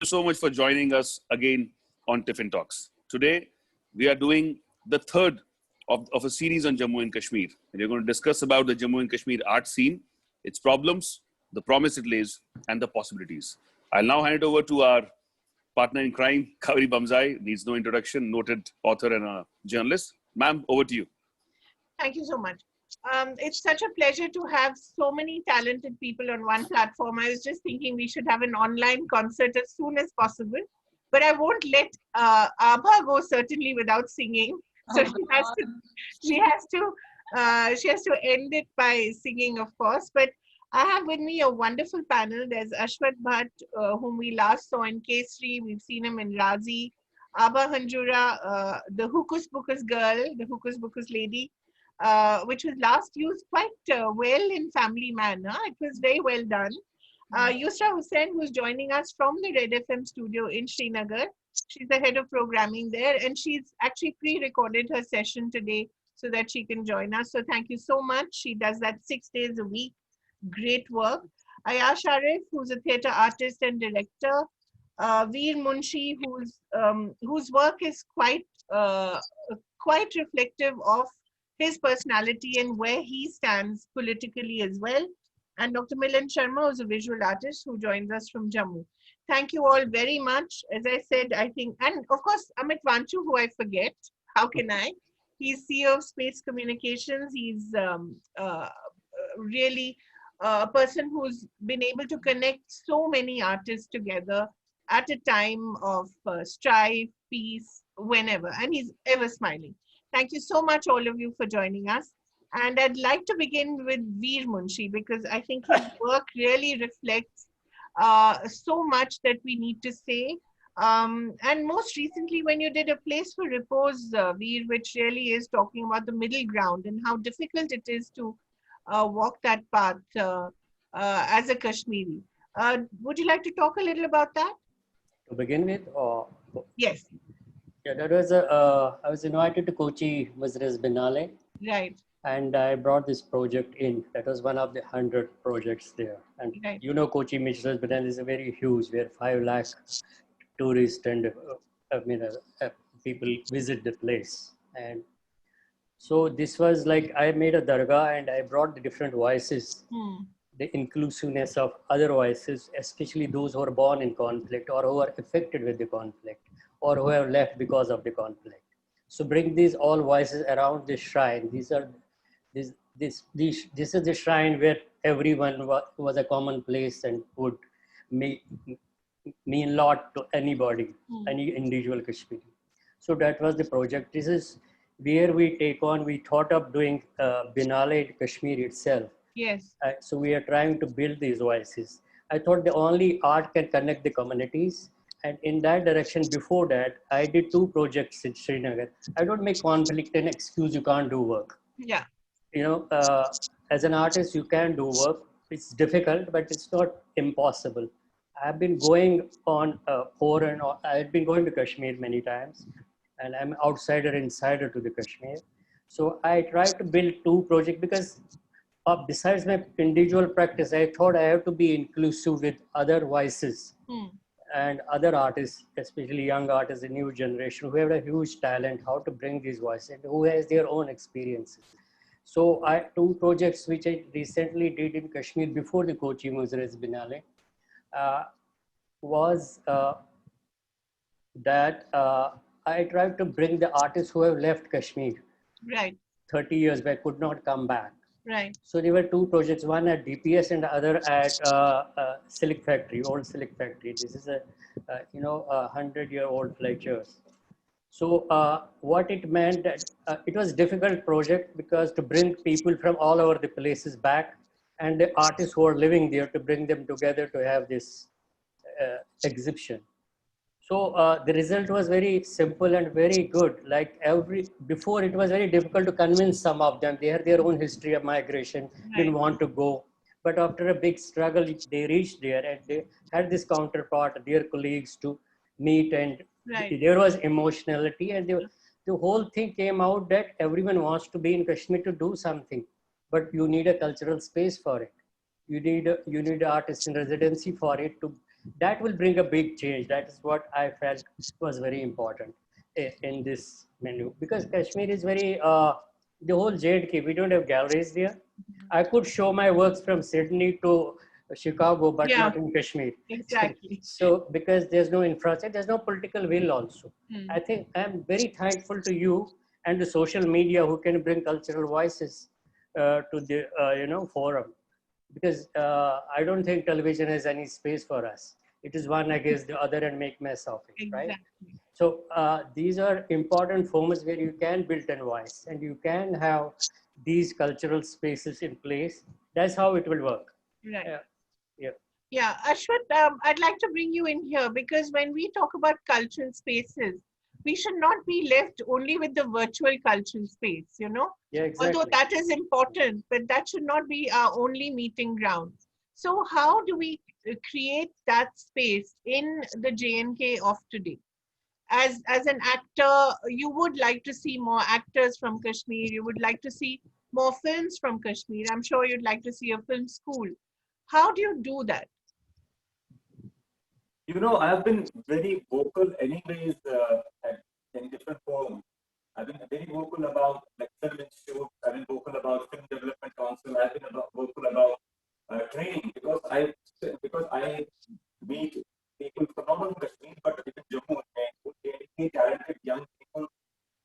you so much for joining us again on Tiffin Talks. Today, we are doing the third of a series on Jammu and Kashmir. And we're going to discuss about the Jammu and Kashmir art scene, its problems, the promise it lays, and the possibilities. I'll now hand it over to our partner in crime, Kaveri Bamzai, needs no introduction, noted author and a journalist. Ma'am, over to you. Thank you so much. It's such a pleasure to have so many talented people on one platform. I was just thinking we should have an online concert as soon as possible, but I won't let Abha go certainly without singing. So she has to end it by singing, of course. But I have with me a wonderful panel. There's Ashwath Bhatt, whom we last saw in Kesri. We've seen him in Razi. Abha Hanjura, the Hookus Pookus girl, the Hookus Pookus lady, which was last used quite well in Family Man. Huh? It was very well done. Yusra Hussain, who's joining us from the Red FM studio in Srinagar. She's the head of programming there, and she's actually pre-recorded her session today so that she can join us. So thank you so much. She does that 6 days a week. Great work. Ayash Arif, who's a theatre artist and director. Veer Munshi, whose work is quite reflective of his personality and where he stands politically as well. And Dr. Milan Sharma, who's a visual artist who joins us from Jammu. Thank you all very much. As I said, I think, and of course, Amit Vanchu, who I forget. How can I? He's CEO of Space Communications. He's really a person who's been able to connect so many artists together at a time of strife, peace, whenever. And he's ever smiling. Thank you so much, all of you, for joining us. And I'd like to begin with Veer Munshi, because I think his work really reflects so much that we need to say. And most recently, when you did A Place for Repose, Veer, which really is talking about the middle ground and how difficult it is to walk that path as a Kashmiri. Would you like to talk a little about that? To begin with, or yes, yeah, that was I was invited to Kochi Majlis Biennale, right, and I brought this project in. That was one of the 100 projects there. And right. you know, Kochi Majlis Biennale is a very huge, where 5 lakh tourists and people visit the place. And so this was like, I made a dargah and I brought the different voices. The inclusiveness of other voices, especially those who are born in conflict or who are affected with the conflict or who have left because of the conflict. So bring these all voices around this shrine. This is the shrine where everyone was a common place and would mean a lot to anybody, any individual Kashmiri. So that was the project. This is where we thought of doing Biennale in Kashmir itself. Yes. So we are trying to build these voices. I thought the only art can connect the communities. And in that direction, before that, I did 2 projects in Srinagar. I don't make conflict an excuse you can't do work. Yeah. You know, as an artist, you can do work. It's difficult, but it's not impossible. I've been going on foreign, I've been going to Kashmir many times, and I'm outsider, insider to the Kashmir. So I tried to build 2 projects because besides my individual practice, I thought I have to be inclusive with other voices and other artists, especially young artists, the new generation who have a huge talent, how to bring these voices and who has their own experiences. So 2 projects which I recently did in Kashmir before the Kochi Majlis Biennale was that I tried to bring the artists who have left Kashmir. Right. 30 years back, could not come back. Right. So there were 2 projects, one at DPS and the other at Silk Factory, old Silk Factory. This is a 100-year-old lectures. So what it meant that it was a difficult project because to bring people from all over the places back and the artists who are living there to bring them together to have this exhibition. So the result was very simple and very good. Like before it was very difficult to convince some of them. They had their own history of migration, didn't want to go. But after a big struggle, they reached there and they had this counterpart, their colleagues to meet, and there was emotionality, and the whole thing came out that everyone wants to be in Kashmir to do something, but you need a cultural space for it. You need artist in residency for it to that will bring a big change. That is what I felt was very important in this menu, because Kashmir is very, the whole J&K, we don't have galleries there. I could show my works from Sydney to Chicago, but Yeah, not in Kashmir. exactly. So because there's no infrastructure, there's no political will also. Hmm. I think I'm very thankful to you and the social media who can bring cultural voices to the forum, because I don't think television has any space for us. It is one against the other and make mess of it, right? Exactly. So these are important forms where you can build a voice and you can have these cultural spaces in place. That's how it will work. Right. Yeah. Yeah. Yeah, Ashwat, I'd like to bring you in here because when we talk about cultural spaces, we should not be left only with the virtual cultural space, you know, Yeah, although exactly. that is important, but that should not be our only meeting ground. So how do we create that space in the JNK of today? As an actor, you would like to see more actors from Kashmir. You would like to see more films from Kashmir. I'm sure you'd like to see a film school. How do you do that? You know, I've been very vocal anyways in different forums. I've been very vocal about like film institute. I've been vocal about film development council. I've been vocal about training because I meet people from not only Kashmir but even Jammu and very talented young people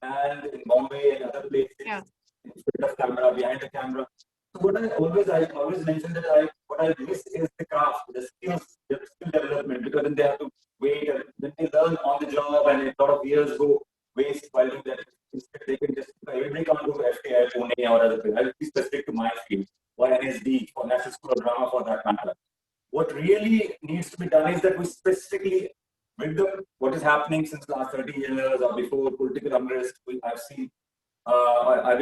and in Bombay and other places Yeah. in front of camera, behind the camera. So I always mention that what I miss is the craft, the skills, the skill development, because then they have to wait and then they learn on the job and a lot of years go waste while doing that. Instead, they can just everybody can't go to FTI, Pune or other place. I'll be specific to my field or NSD or National School of Drama for that matter. What really needs to be done is that we specifically with what is happening since the last 30 years or before political unrest. I've seen I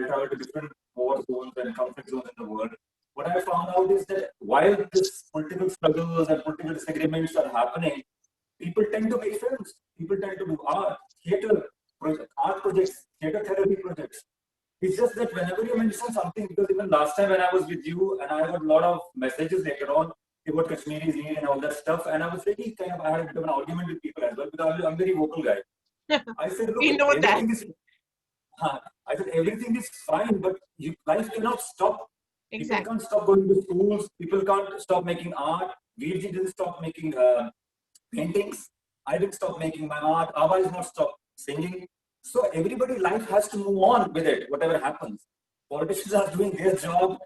travel to different war zones and conflict zones in the world. What I found out is that while this political struggles and political disagreements are happening, people tend to make films. People tend to do art, theater, art projects, theater therapy projects. It's just that whenever you mention something, because even last time when I was with you and I got a lot of messages later on about Kashmiris need and all that stuff, and I was really I had a bit of an argument with people as well because I'm a very vocal guy. I said, look, We know that. I said everything is fine, but life cannot stop. People Exactly. can't stop going to schools. People can't stop making art. Virji didn't stop making paintings. I didn't stop making my art. Abba is not stop singing. So everybody, life has to move on with it, whatever happens. Politicians are doing their job.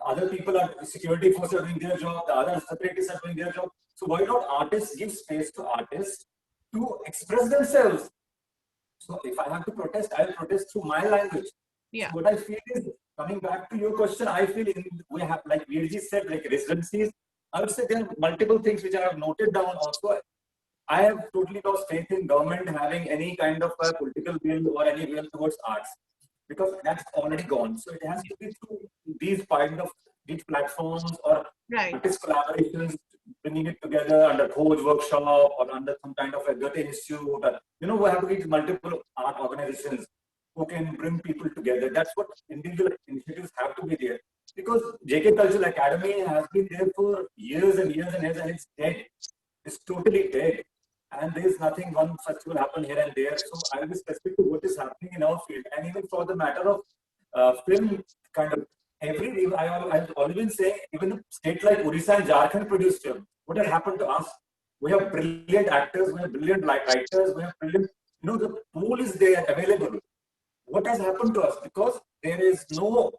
Other people are security forces are doing their job. The other separatists are doing their job. So why not artists give space to artists to express themselves? So if I have to protest, I'll protest through my language. Yeah. So what I feel is, coming back to your question, I feel we have, like Virji said, like residencies. I would say there are multiple things which I have noted down also. I have totally lost faith in government having any kind of a political will or any will towards arts because that's already gone. So it has to be through these platforms or Right. artist collaborations, bringing it together under Khoj workshop or under some kind of a Goethe Institute. Or, we have to get multiple art organizations who can bring people together. That's what individual initiatives have to be there. Because JK Cultural Academy has been there for years and years and years and it's dead. It's totally dead. And there is nothing, one festival happen here and there. So I will be specific to what is happening in our field. And even for the matter of film kind of I've always been saying, even a state like Odisha and Jharkhand produce film. What has happened to us? We have brilliant actors, we have brilliant writers, we have brilliant, the pool is there available. What has happened to us? Because there is no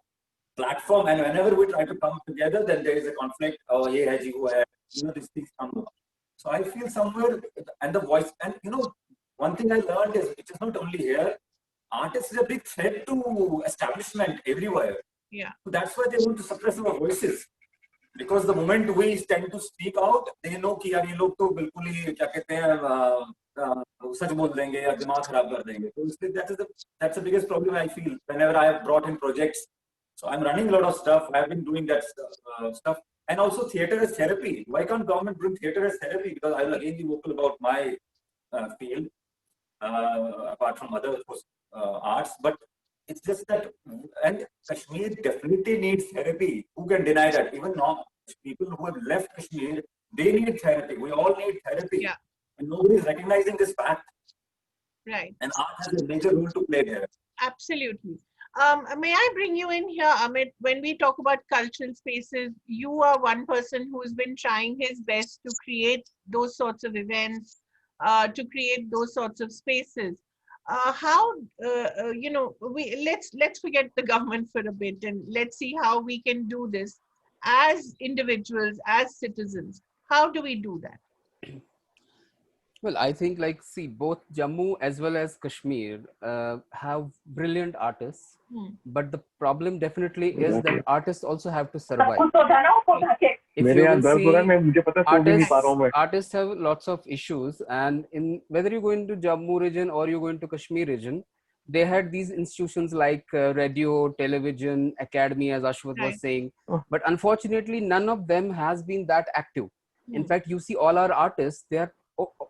platform, and whenever we try to come together, then there is a conflict. Oh, ye hai ji, wo hai. These things come up. So I feel somewhere, and the voice, and one thing I learned is, which is not only here, artists is a big threat to establishment everywhere. Yeah. So that's why they want to suppress our voices. Because the moment we tend to speak out, they know कि यार ये लोग तो बिल्कुल ही क्या कहते हैं सच बोल देंगे या दिमाग खराब कर देंगे. So that's the biggest problem I feel whenever I have brought in projects. So I'm running a lot of stuff. I've been doing that stuff. And also theater as therapy. Why can't government bring theater as therapy? Because I will again be vocal about my field, apart from other arts. But it's just that, and Kashmir definitely needs therapy. Who can deny that? Even now, people who have left Kashmir they need therapy. We all need therapy. Yeah. And nobody is recognizing this fact. Right. And art has a major role to play there. Absolutely. May I bring you in here, Amit? When we talk about cultural spaces, you are one person who's been trying his best to create those sorts of events, to create those sorts of spaces. How let's forget the government for a bit and let's see how we can do this as individuals, as citizens. How do we do that? Well, I think like see both Jammu as well as Kashmir have brilliant artists, but the problem definitely is that artists also have to survive. If you will see, artists have lots of issues, and in whether you go into Jammu region or you go into Kashmir region, they had these institutions like radio, television, academy, as Ashwath Right. was saying, but unfortunately, none of them has been that active. In fact, you see all our artists, they are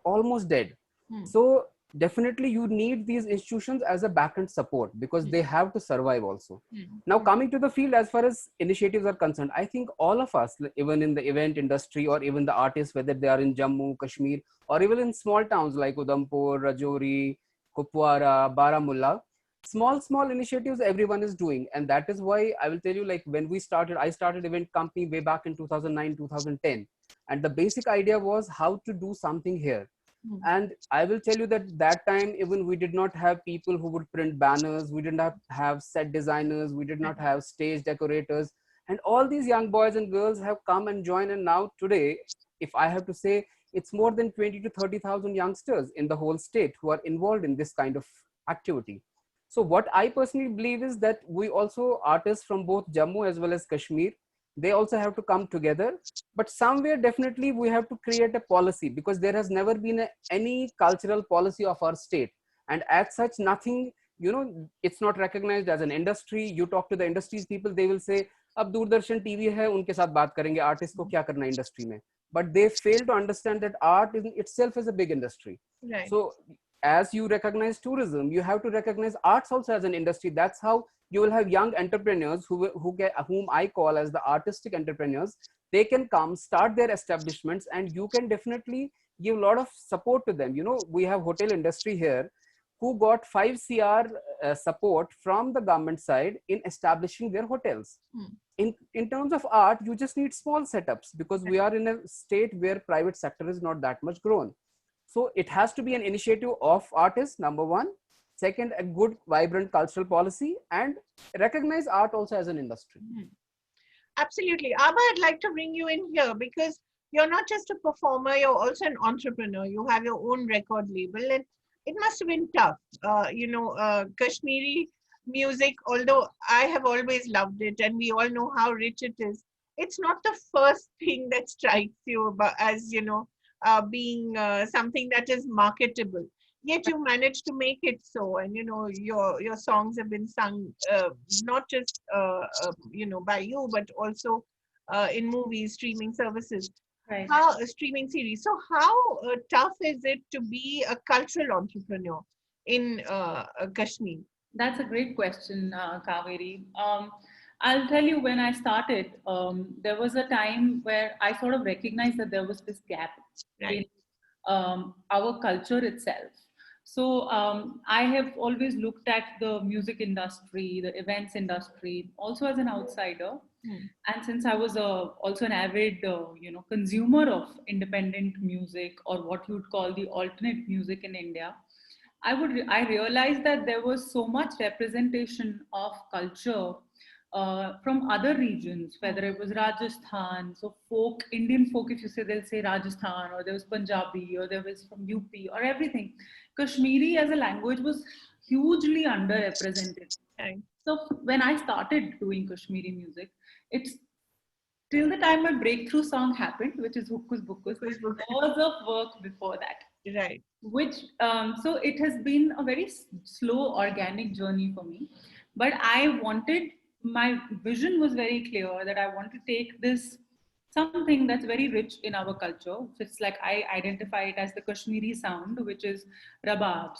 almost dead. So definitely you need these institutions as a backend support because they have to survive also. Now coming to the field, as far as initiatives are concerned, I think all of us, even in the event industry or even the artists, whether they are in Jammu, Kashmir, or even in small towns like Udhampur, Rajouri, Kupwara, Baramulla, small initiatives everyone is doing. And that is why I will tell you, like when I started event company way back in 2009, 2010. And the basic idea was how to do something here. And I will tell you that time, even we did not have people who would print banners. We did not have set designers. We did not have stage decorators. And all these young boys and girls have come and joined. And now today, if I have to say, it's more than 20 to 30,000 youngsters in the whole state who are involved in this kind of activity. So what I personally believe is that we also, artists from both Jammu as well as Kashmir, they also have to come together. But somewhere definitely we have to create a policy, because there has never been any cultural policy of our state. And as such, nothing, it's not recognized as an industry. You talk to the industries people, they will say, ab Doordarshan TV hai, unke saath baat karenge, artist ko kya karna industry mein. But they fail to understand that art in itself is a big industry. Right. So as you recognize tourism, you have to recognize arts also as an industry. That's how you will have young entrepreneurs whom I call as the artistic entrepreneurs. They can come, start their establishments, and you can definitely give a lot of support to them. We have hotel industry here who got 5 CR support from the government side in establishing their hotels. In terms of art, you just need small setups, because we are in a state where private sector is not that much grown. So it has to be an initiative of artists, number one. Second, a good, vibrant cultural policy, and recognize art also as an industry. Absolutely. Abha, I'd like to bring you in here because you're not just a performer, you're also an entrepreneur. You have your own record label, and it must have been tough. Kashmiri music, although I have always loved it and we all know how rich it is, it's not the first thing that strikes you as, being something that is marketable. Yet you managed to make it so, and your songs have been sung not just by you, but also in movies, streaming services, Right. streaming series. So how tough is it to be a cultural entrepreneur in Kashmir? That's a great question, Kaveri. I'll tell you, when I started, there was a time where I sort of recognized that there was this gap in our culture itself. So I have always looked at the music industry, the events industry, also as an outsider. And since I was also an avid, consumer of independent music, or what you'd call the alternate music in India, I realized that there was so much representation of culture from other regions, whether it was Rajasthan, so folk, Indian folk, if you say, they'll say Rajasthan, or there was Punjabi, or there was from UP, or everything. Kashmiri as a language was hugely underrepresented. Right. So when I started doing Kashmiri music, it's till the time my breakthrough song happened, which is Hukkus Bukkus, there was of work before that. Right. Which, so it has been a very slow, organic journey for me. But my vision was very clear that I want to take this, something that's very rich in our culture. It's like I identify it as the Kashmiri sound, which is Rabab,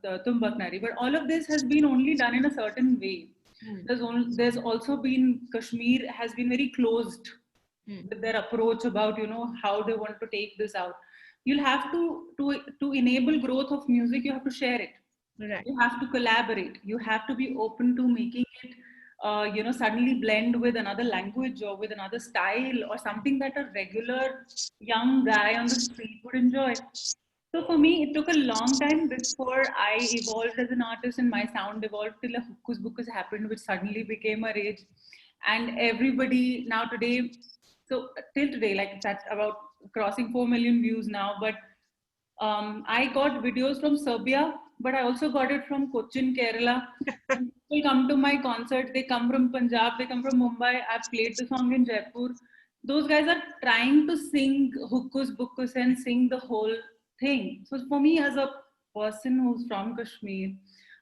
the Tumbak Nari. But all of this has been only done in a certain way. There's also been, Kashmir has been very closed with their approach about, you know, how they want to take this out. You'll have to enable growth of music, you have to share it. Right. You have to collaborate. You have to be open to making it, you know, suddenly blend with another language or with another style or something that a regular young guy on the street would enjoy. So for me, it took a long time before I evolved as an artist and my sound evolved till a Hukkus Bukkus happened, which suddenly became a rage. And everybody now today, so till today, like it's at about crossing 4 million views now, but I got videos from Serbia, but I also got it from Cochin, Kerala. And people come to my concert, they come from Punjab, they come from Mumbai. I've played the song in Jaipur. Those guys are trying to sing Hukkus Bukkus and sing the whole thing. So for me, as a person who's from Kashmir,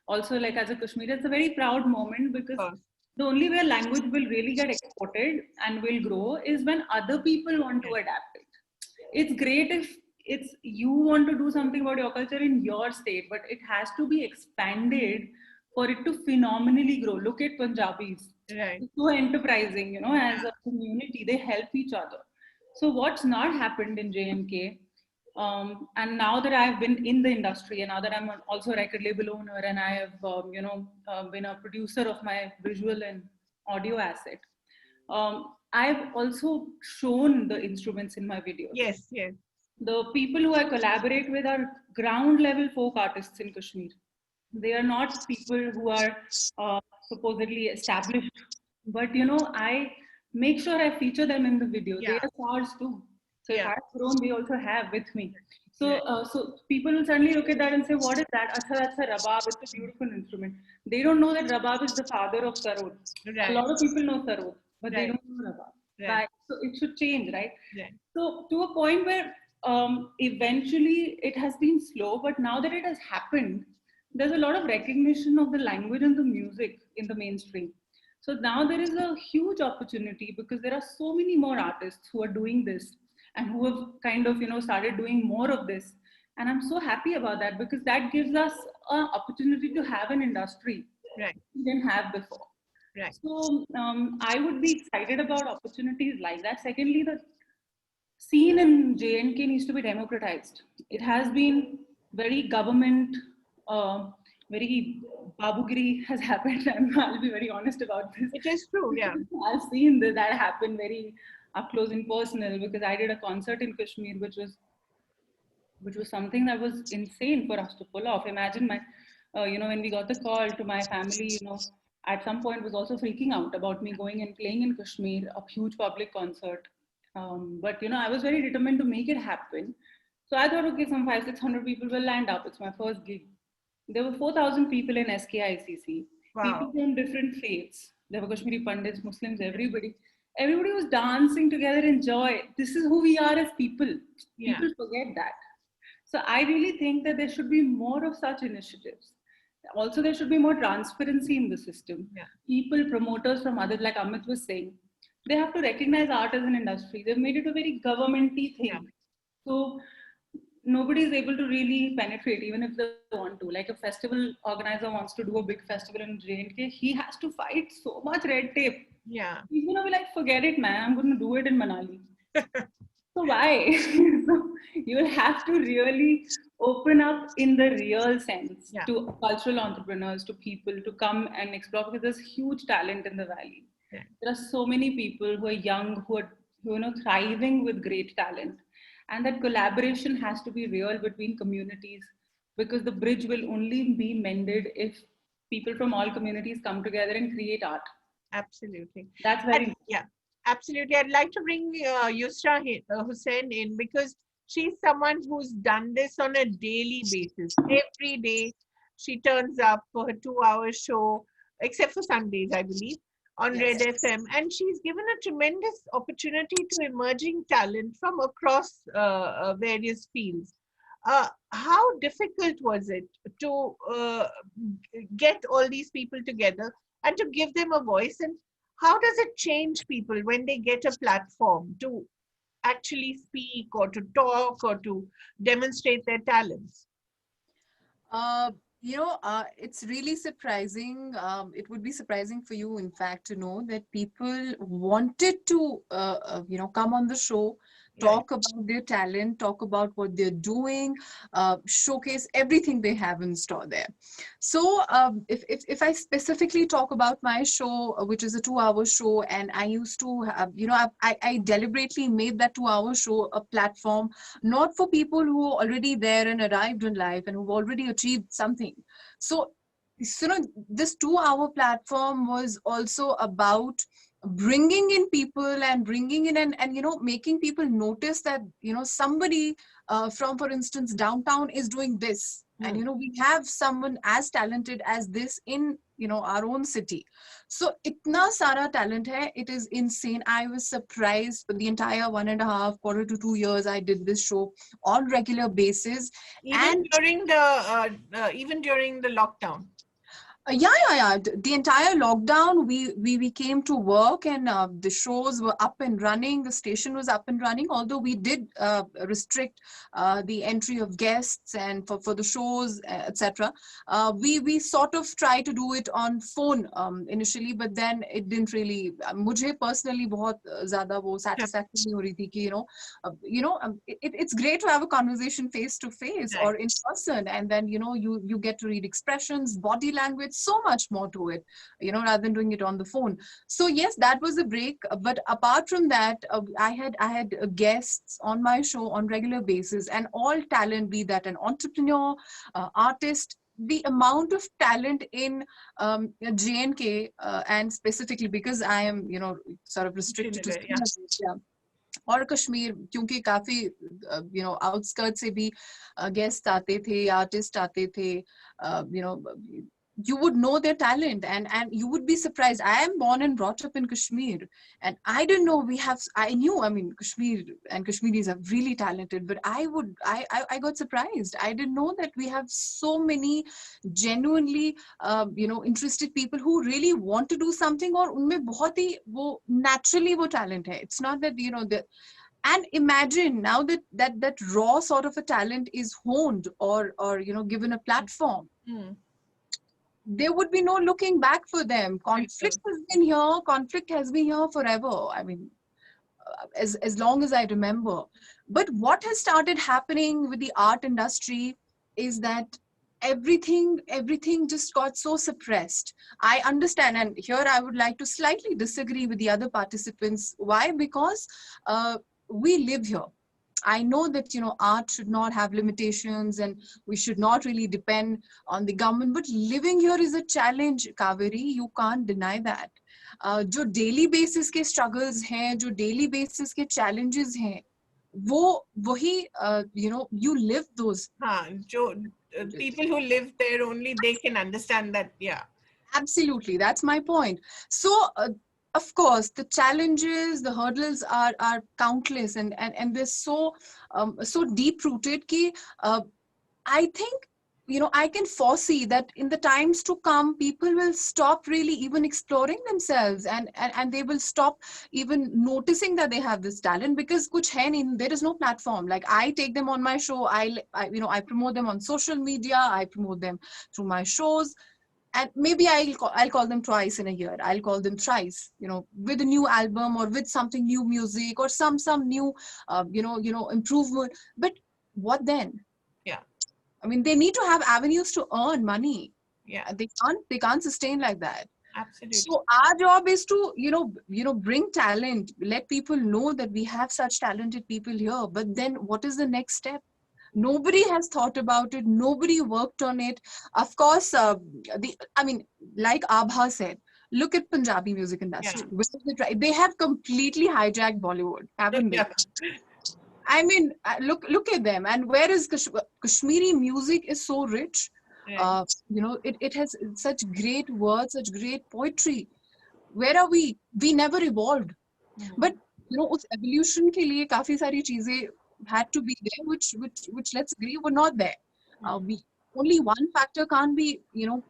also like as a Kashmiri, it's a very proud moment because the only way language will really get exported and will grow is when other people want to adapt it. It's great if it's you want to do something about your culture in your state, but it has to be expanded for it to phenomenally grow. Look at Punjabis. Right. It's so enterprising, you know, as a community, they help each other. So what's not happened in JNK, and now that I've been in the industry and now that I'm also a record label owner and I have, you know, been a producer of my visual and audio asset, I've also shown the instruments in my videos. Yes, yes. The people who I collaborate with are ground level folk artists in Kashmir. They are not people who are supposedly established, but you know, I make sure I feature them in the video. They are stars too. So if I've grown, they also have with me. So, so people will suddenly look at that and say, "What is that?" Acha, that's a rabab. It's a beautiful instrument. They don't know that rabab is the father of sarod. Right. A lot of people know sarod, but they don't know rabab. Right. So it should change, right? Right. So to a point where eventually it has been slow, but now that it has happened, there's a lot of recognition of the language and the music in the mainstream. So now there is a huge opportunity because there are so many more artists who are doing this and who have kind of, you know, started doing more of this. And I'm so happy about that because that gives us an opportunity to have an industry we didn't have before. Right. So I would be excited about opportunities like that. Secondly, the scene in JNK needs to be democratized. It has been very government, very babugiri has happened. And I'll be very honest about this. It is true, yeah. I've seen that happen very up close and personal because I did a concert in Kashmir, which was something that was insane for us to pull off. Imagine my, you know, when we got the call to my family, you know, at some point was also freaking out about me going and playing in Kashmir, a huge public concert. But you know, I was very determined to make it happen. So I thought, okay, some 500-600 people will land up. It's my first gig. There were 4,000 people in SKICC. Wow. People from different faiths. There were Kashmiri Pandits, Muslims, everybody. Everybody was dancing together in joy. This is who we are as people. People forget that. So I really think that there should be more of such initiatives. Also, there should be more transparency in the system. People, promoters from others, like Amit was saying, they have to recognize art as an industry. They've made it a very government-y thing. So nobody is able to really penetrate, even if they want to. Like a festival organizer wants to do a big festival in JNK, he has to fight so much red tape. Yeah. He's gonna be like, forget it, man. I'm gonna do it in Manali. So why? So you will have to really open up in the real sense to cultural entrepreneurs, to people to come and explore because there's huge talent in the valley. There are so many people who are young, who are you know thriving with great talent, and that collaboration has to be real between communities because the bridge will only be mended if people from all communities come together and create art. Absolutely. That's very absolutely. I'd like to bring Yusra Hussain in because she's someone who's done this on a daily basis. Every day she turns up for her 2-hour show, except for Sundays, I believe, on Red FM. And she's given a tremendous opportunity to emerging talent from across various fields. How difficult was it to get all these people together and to give them a voice? And how does it change people when they get a platform to actually speak or to talk or to demonstrate their talents? It's really surprising. It would be surprising for you, in fact, to know that people wanted to, come on the show, Right. talk about their talent, talk about what they're doing, showcase everything they have in store there. So, if I specifically talk about my show, which is a 2-hour show, and I used to have, I deliberately made that 2-hour show a platform not for people who are already there and arrived in life and who've already achieved something. So, this 2-hour platform was also about bringing in people and bringing in and making people notice that somebody from, for instance, downtown is doing this, and we have someone as talented as this in our own city. So itna sara talent hai, it is insane. I was surprised for the entire 1.5 quarter to 2 years I did this show on regular basis. Even And even during the lockdown. Yeah. The entire lockdown, we came to work, and the shows were up and running. The station was up and running. Although we did restrict the entry of guests and for the shows, etc. We sort of tried to do it on phone initially, but then it didn't really. मुझे personally बहुत ज़्यादा वो satisfaction नहीं हो रही थी कि it's great to have a conversation face to face or in person, and then you get to read expressions, body language, so much more to it, rather than doing it on the phone. So yes, that was a break. But apart from that, I had guests on my show on regular basis, and all talent, be that an entrepreneur, artist. The amount of talent in JNK, and specifically because I am, sort of restricted to yeah. और कश्मीर, क्योंकि काफी outskirt से भी guest आते थे, artist आते थे, you would know their talent, and you would be surprised. I am born and brought up in Kashmir, and I didn't know I knew, I mean, Kashmir and Kashmiris are really talented, but I got surprised. I didn't know that we have so many genuinely interested people who really want to do something, or unme bahut hi wo naturally wo talent hai. It's not that and imagine now that raw sort of a talent is honed or given a platform. There would be no looking back for them. Conflict has been here forever. I mean, as long as I remember. But what has started happening with the art industry is that everything just got so suppressed. I understand, and here I would like to slightly disagree with the other participants. Why? Because we live here. I know that art should not have limitations, and we should not really depend on the government, but living here is a challenge, Kaveri. You can't deny that. जो daily basis के struggles हैं, जो daily basis के challenges हैं, वही you live those. People who live there, only they can understand that. Yeah, absolutely, that's my point. So of course, the challenges, the hurdles are countless, and they're so deep rooted ki I think I can foresee that in the times to come, people will stop really even exploring themselves, and they will stop even noticing that they have this talent, because kuch hai nahi, there is no platform. Like, I take them on my show, I promote them on social media, I promote them through my shows. And maybe I'll call them twice in a year. I'll call them thrice, with a new album or with something new music or some new, improvement. But what then? Yeah. I mean, they need to have avenues to earn money. Yeah. They can't sustain like that. Absolutely. So our job is to, bring talent, let people know that we have such talented people here. But then what is the next step? Nobody has thought about it. Nobody worked on it. Of course, like Abha said, look at Punjabi music industry. Yeah. They have completely hijacked Bollywood, haven't they? Yeah. I mean, look at them. And where is Kashmiri music is so rich. Yeah. It has such great words, such great poetry. Where are we? We never evolved. But उस evolution के लिए काफी सारी चीजें had to be there, which let's agree were not there. Only one factor can't be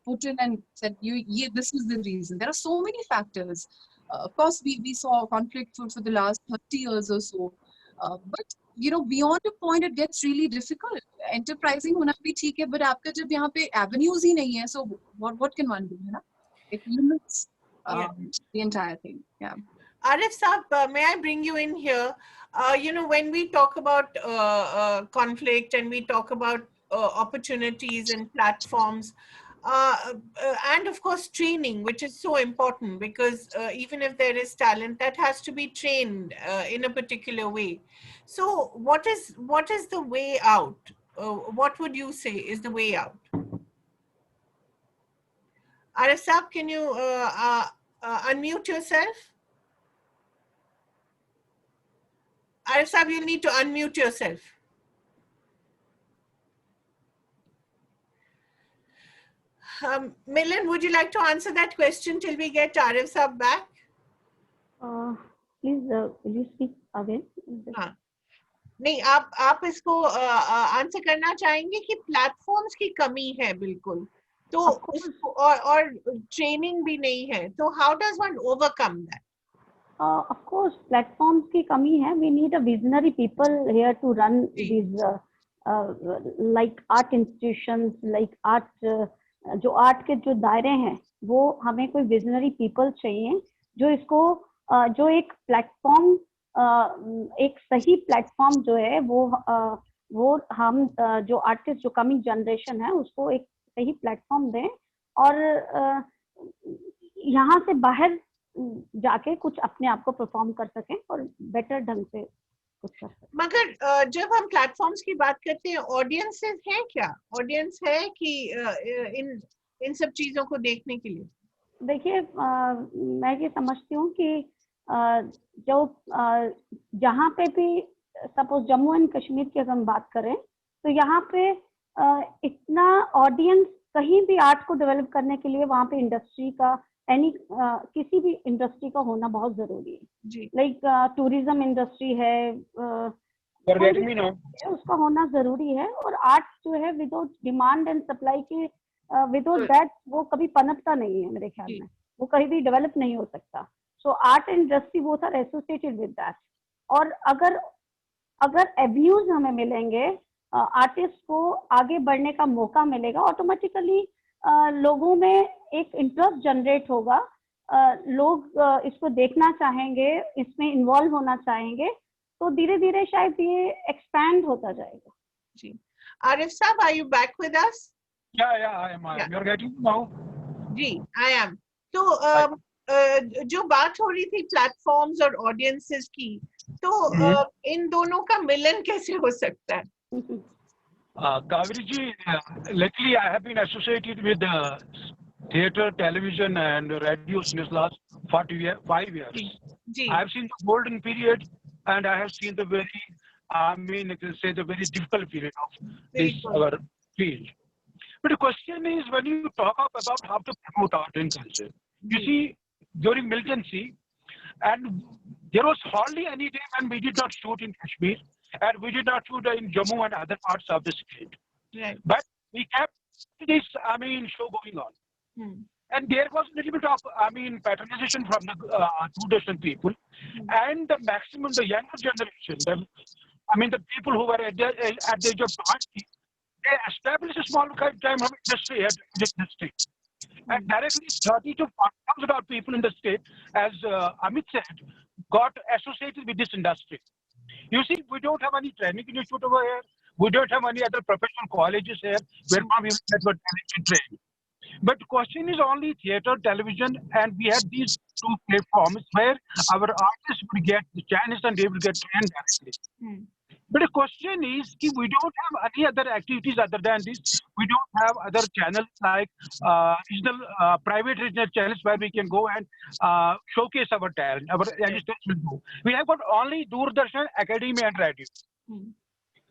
put in and said this is the reason. There are so many factors. Of course, we saw conflict for the last 30 years or so, but you know, beyond a point, it gets really difficult. Enterprising होना भी ठीक है, but आपका जब यहाँ पे avenues ही नहीं है, so what can one do, है ना? It limits the entire thing. Yeah. Arif Saab, may I bring you in here? You know, when we talk about conflict and we talk about opportunities and platforms, and of course training, which is so important, because even if there is talent, that has to be trained in a particular way. So what is the way out? What would you say is the way out? Arif Saab, can you unmute yourself? Arif Saab, you'll need to unmute yourself. Milan, would you like to answer that question till we get Arif Saab back? Please, will you speak again? हाँ. नहीं, आप इसको answer करना चाहेंगे कि platforms की कमी है बिल्कुल, तो और ट्रेनिंग भी नहीं है, तो how does one overcome that? Of course, platforms की कमी है. We need a visionary people here to run these like art institutions, like art जो आर्ट के जो दायरे हैं, वो हमें कोई विजनरी पीपल चाहिए जो इसको जो एक प्लेटफॉर्म, एक सही प्लेटफॉर्म जो है वो हम जो आर्टिस्ट जो कमिंग जनरेशन है उसको एक सही प्लेटफॉर्म दें और यहाँ से बाहर जाके कुछ अपने आप को परफॉर्म कर सकें और बेटर ढंग से कुछ कर सकें. मगर जब हम प्लेटफॉर्म्स की बात करते हैं, ऑडियंसेस हैं क्या? ऑडियंस है कि इन सब चीजों को देखने के लिए? देखिए, मैं ये समझती हूँ कि जो जहाँ पे भी सपोज जम्मू एंड कश्मीर की अगर हम बात करें तो यहाँ पे इतना ऑडियंस कहीं भी आर्ट को डेवलप करने के लिए वहाँ पे इंडस्ट्री का किसी भी इंडस्ट्री का होना बहुत जरूरी है. लाइक टूरिज्म इंडस्ट्री है, उसका होना जरूरी है. और आर्ट जो है विदाउट डिमांड एंड सप्लाई के, विदाउट दैट वो कभी पनपता नहीं है मेरे ख्याल में, वो कहीं भी डेवलप नहीं हो सकता. So art industry both are associated with that. और अगर एव्यूज हमें मिलेंगे, आर्टिस्ट को आगे बढ़ने का मौका मिलेगा, ऑटोमेटिकली लोगों में एक इंटरेस्ट जनरेट होगा, लोग इसको देखना चाहेंगे, इसमें इन्वॉल्व होना चाहेंगे, तो धीरे धीरे शायद ये एक्सपैंड होता जाएगा. जी. आरिफ साहब, are you back with us? Yeah, I am. You're getting now? जी, I am. तो जो बात हो रही थी प्लेटफॉर्म्स और ऑडियंसेस की, तो इन दोनों का मिलन कैसे हो सकता है? Kaveri ji, lately I have been associated with theatre, television and radio since last 5 years. I have seen the golden period and I have seen the very, the very difficult period of this our field. But the question is, when you talk about how to promote art and culture, you see, during militancy, and there was hardly any day when we did not shoot in Kashmir, and we did not shoot in Jammu and other parts of the state. Right. But we kept this, show going on. And there was a little bit of, patronization from the traditional people, and the maximum, the younger generation, the people who were at the age of 20, they established a small time industry here in the state. And directly 30 to 40,000 of people in the state, as Amit said, got associated with this industry. You see, we don't have any training institute over here. We don't have any other professional colleges here where we get trained. But the question is only theatre, television, and we had these two platforms where our artists would get the chance and they would get trained directly. But the question is, we don't have any other activities other than this. We don't have other channels like regional, private regional channels where we can go and showcase our talent, our youngsters will do. We have got only Doordarshan, Academy and radio.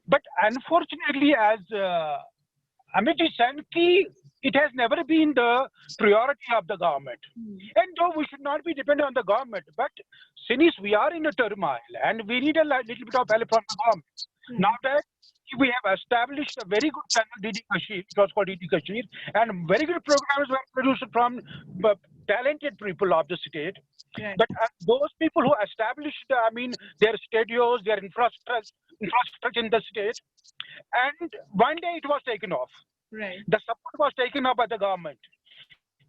But unfortunately, as Amit said, it has never been the priority of the government. And though we should not be dependent on the government, but since we are in a turmoil and we need a little bit of help from the government. Now that we have established a very good channel, DD Kashmir, it was called DD Kashmir, and very good programs were produced from talented people of the state. Right. But those people who established, their studios, their infrastructure in the state, and one day it was taken off. Right. The support was taken up by the government.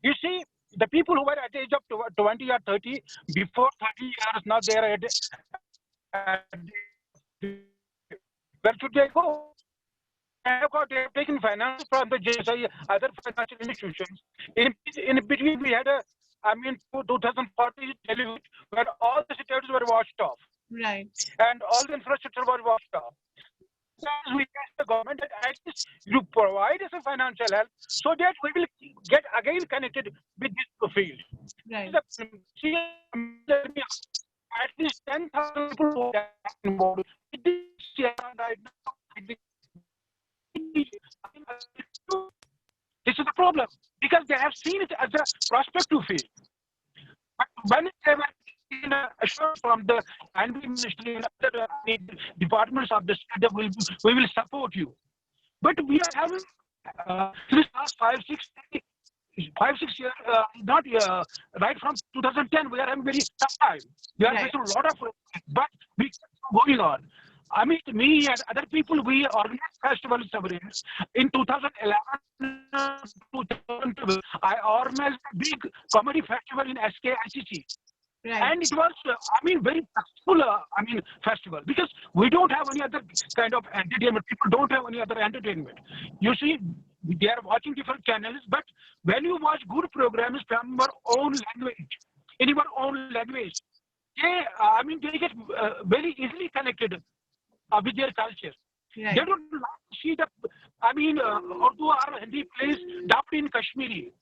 You see, the people who were at the age of 20 or 30, before 30 years, now they are where should they go? They have taken finance from the JSI, other financial institutions. In between, we had 2040 delivery where all the states were washed off. Right. And all the infrastructure was washed off. We asked the government that at least you provide us a financial help so that we will get again connected with this field. Right. At least 10,000 people are involved. Right now, this is the problem because they have seen it as a prospective field. But when they were in assurance from the ministry and other departments of the state that we will support you, but we are having since last 5-6 years, not right from 2010, we are having very tough time. We are facing a lot of, but we keep going on. Me and other people, we organized festivals in 2011. 2012, I organized a big comedy festival in SKICC. Right. And it was, very successful, festival because we don't have any other kind of entertainment. People don't have any other entertainment. You see, they are watching different channels, but when you watch good programs from your own language, in your own language, they get very easily connected with their culture. Right. They don't like to see the, Urdu or Hindi plays dubbed in Kashmiri.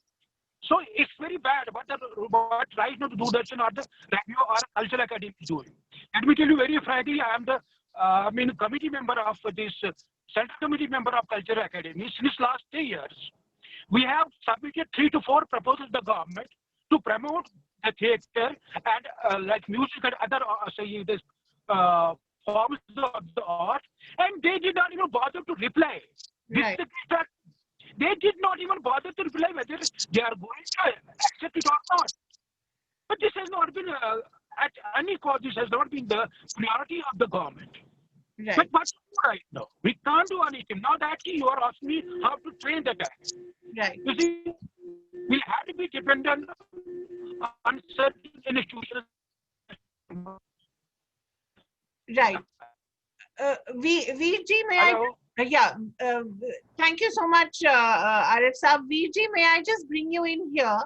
So it's very bad what right now the Doordarshan or the radio or Cultural Academy is doing. Let me tell you very frankly, I am the committee member of this Central Committee member of Cultural Academy. Since last 3 years, we have submitted 3 to 4 proposals to the government to promote the theatre and like music and other forms of the art, and they did not even bother to reply. Right. They did not even bother to reply whether they are going to accept it or not. But this has not been, at any cost, this has not been the priority of the government. Right. But what to do right now? We can't do anything. Now that you are asking me how to train the guy. Right. You see, we have to be dependent on certain institutions. Right. VG, may Hello? thank you so much, Arif Saab. VG, may I just bring you in here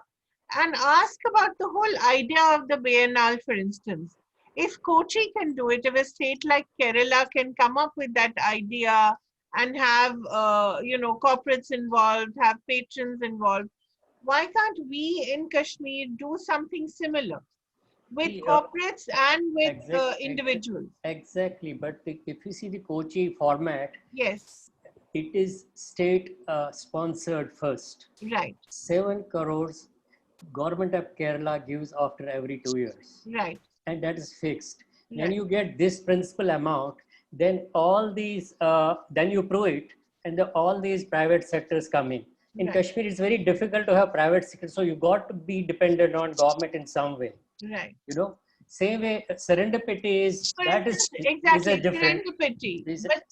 and ask about the whole idea of the Biennale, for instance. If Kochi can do it, if a state like Kerala can come up with that idea and have, corporates involved, have patrons involved, why can't we in Kashmir do something similar? With corporates and with individuals. Exactly, but if you see the Kochi format, yes, it is state sponsored first. Right. 7 crores government of Kerala gives after every 2 years. Right. And that is fixed. Right. When you get this principal amount, then all these, then you prove it, and all these private sectors come in. In right. Kashmir, it's very difficult to have private sector, so you got to be dependent on government in some way. Right. Same way serendipity is, but that is exactly is different. Serendipity.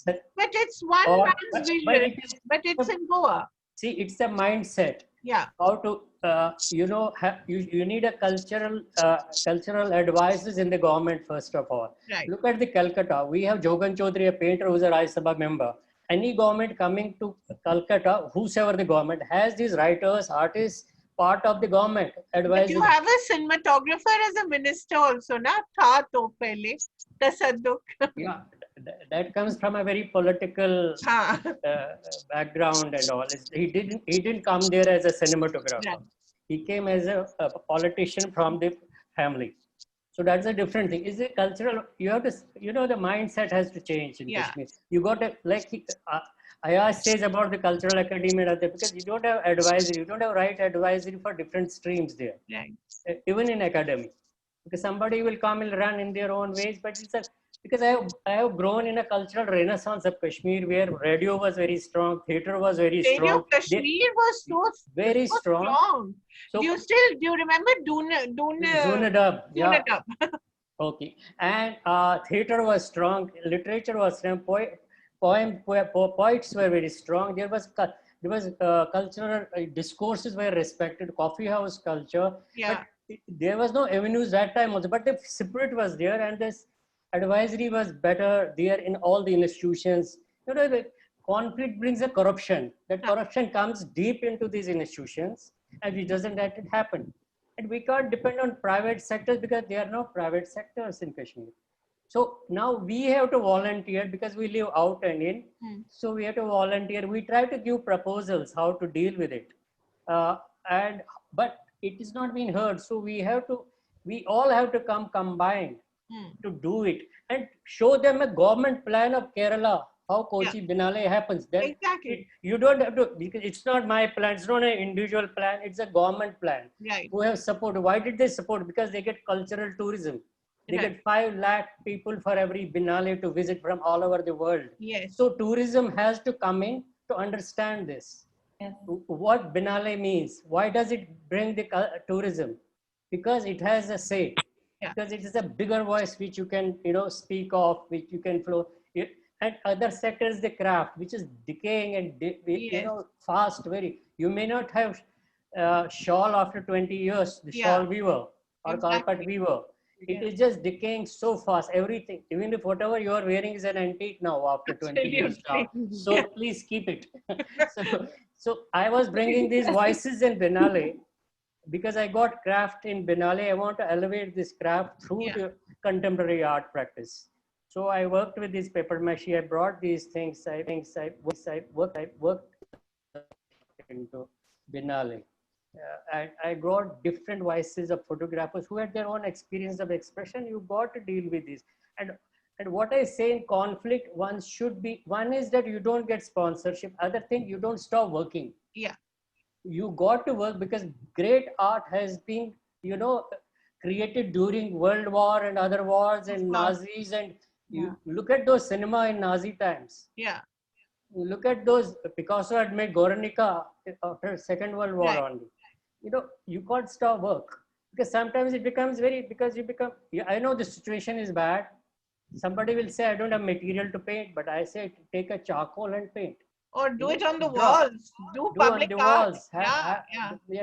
But it's one man's vision, but it's in Goa. See, it's the mindset. Yeah. How to, you need a cultural advisors in the government first of all. Right. Look at the Calcutta. We have Jogan Chaudhary, a painter who's a Rajya Sabha member. Any government coming to Calcutta, whosoever the government, has these writers, artists, part of the government advisory. But you have a cinematographer as a minister also, na? Tha to pehle, Tasadduk. Yeah, that comes from a very political background and all. He didn't come there as a cinematographer. Right. He came as a politician from the family. So that's a different thing. Is it cultural? You have to, the mindset has to change in Kashmir. You got to, Ayaz says about the cultural academy, because you don't have advisory, you don't have right advisory for different streams there. Right. Even in academy. Because somebody will come and run in their own ways, but it's a Because I have grown in a cultural renaissance of Kashmir where radio was very strong, theatre was very Radio strong. Kashmir was very so strong. So do you remember Doonadab? Yeah. Doonadab. Okay. And theatre was strong, literature was strong, poets were very strong. There was cultural discourses were respected, coffee house culture. Yeah. But there was no avenues that time also, but the spirit was there, and this advisory was better there in all the institutions. You know, the conflict brings a corruption. That corruption comes deep into these institutions, and it doesn't let it happen. And we can't depend on private sectors because there are no private sectors in Kashmir. So now we have to volunteer because we live out and in. So we have to volunteer. We try to give proposals how to deal with it, but it is not being heard. So we all have to come combined to do it and show them a government plan of Kerala, how Kochi Binale happens. Then exactly. You don't have to, because it's not my plan, it's not an individual plan, it's a government plan. Right. Who have support. Why did they support? Because they get cultural tourism. They get 5 lakh people for every Binale to visit from all over the world. Yes. So tourism has to come in to understand this. Yes. What Binale means. Why does it bring the tourism? Because it has a say. Yeah. Because it is a bigger voice which you can, speak of, which you can flow. And other sectors, the craft, which is decaying and fast. You may not have shawl after 20 years, the shawl weaver or carpet weaver. It is just decaying so fast. Everything, even if whatever you are wearing is an antique now after 20 years now. So please keep it. so I was bringing these voices in Binale because I got craft in Binale. I want to elevate this craft through the contemporary art practice. So I worked with this paper mache. I brought these things. I worked into Binale. And I brought different voices of photographers who had their own experience of expression. You got to deal with this. And what I say in conflict, one is that you don't get sponsorship. Other thing, you don't stop working. Yeah. You got to work because great art has been, created during World War and other wars and Nazis. And you look at those cinema in Nazi times. Yeah. Look at those. Picasso had made Guernica after Second World War only. You can't stop work because sometimes it becomes I know the situation is bad. Somebody will say, I don't have material to paint, but I say, take a charcoal and paint. Or do it on the walls. Do public art.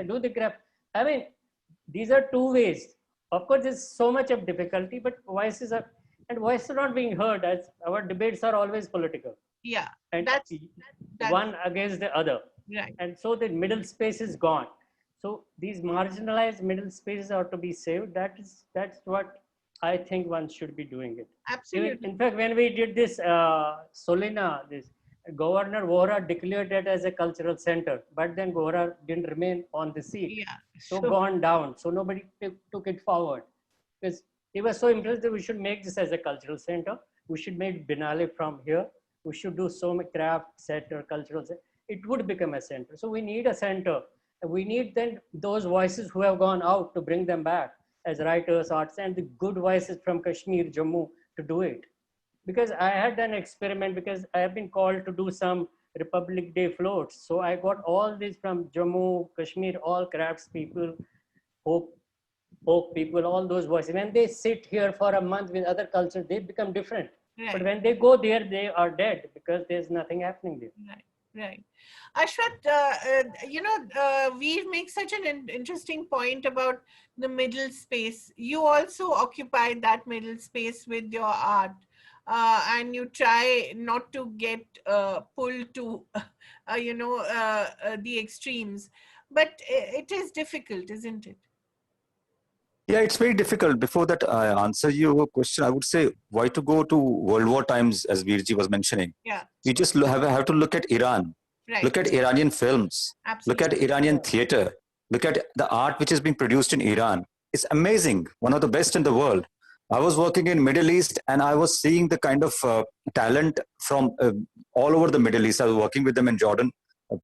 Do the craft. I mean, these are two ways. Of course, there's so much of difficulty, but voices are not being heard, as our debates are always political. Yeah. And that's one against the other. Right. And so the middle space is gone. So these marginalized middle spaces are to be saved. That's what I think one should be doing it. Absolutely. In fact, when we did this Solina, this Governor Vohra declared it as a cultural center, but then Vohra didn't remain on the seat. Yeah. So gone down. So nobody took it forward because he was so impressed that we should make this as a cultural center. We should make Binale from here. We should do so much craft center, cultural center. It would become a center. So we need a center. We need then those voices who have gone out to bring them back as writers, artists, and the good voices from Kashmir, Jammu to do it. Because I had done an experiment because I have been called to do some Republic Day floats. So I got all these from Jammu, Kashmir, all crafts people, folk people, all those voices. When they sit here for a month with other cultures, they become different. Right. But when they go there, they are dead because there's nothing happening there. Right. Ashwath, we make such an interesting point about the middle space. You also occupy that middle space with your art. And you try not to get pulled to, the extremes. But it is difficult, isn't it? Yeah, it's very difficult. Before that, I answer your question. I would say, why to go to World War times, as Veerji was mentioning? Yeah. You just have to look at Iran. Right. Look at Iranian films. Absolutely. Look at Iranian theater. Look at the art which is being produced in Iran. It's amazing. One of the best in the world. I was working in Middle East and I was seeing the kind of talent from all over the Middle East. I was working with them in Jordan,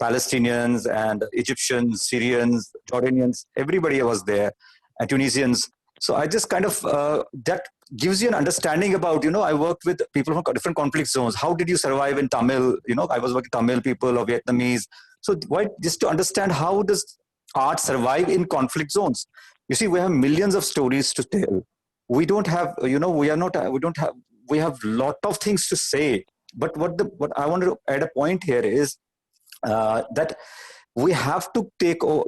Palestinians and Egyptians, Syrians, Jordanians, everybody was there, and Tunisians. So I just kind of, that gives you an understanding about, I worked with people from different conflict zones. How did you survive in Tamil? I was working Tamil people or Vietnamese. So why, just to understand how does art survive in conflict zones? You see, we have millions of stories to tell. We don't have, we have lot of things to say. But what I want to add a point here is that we have to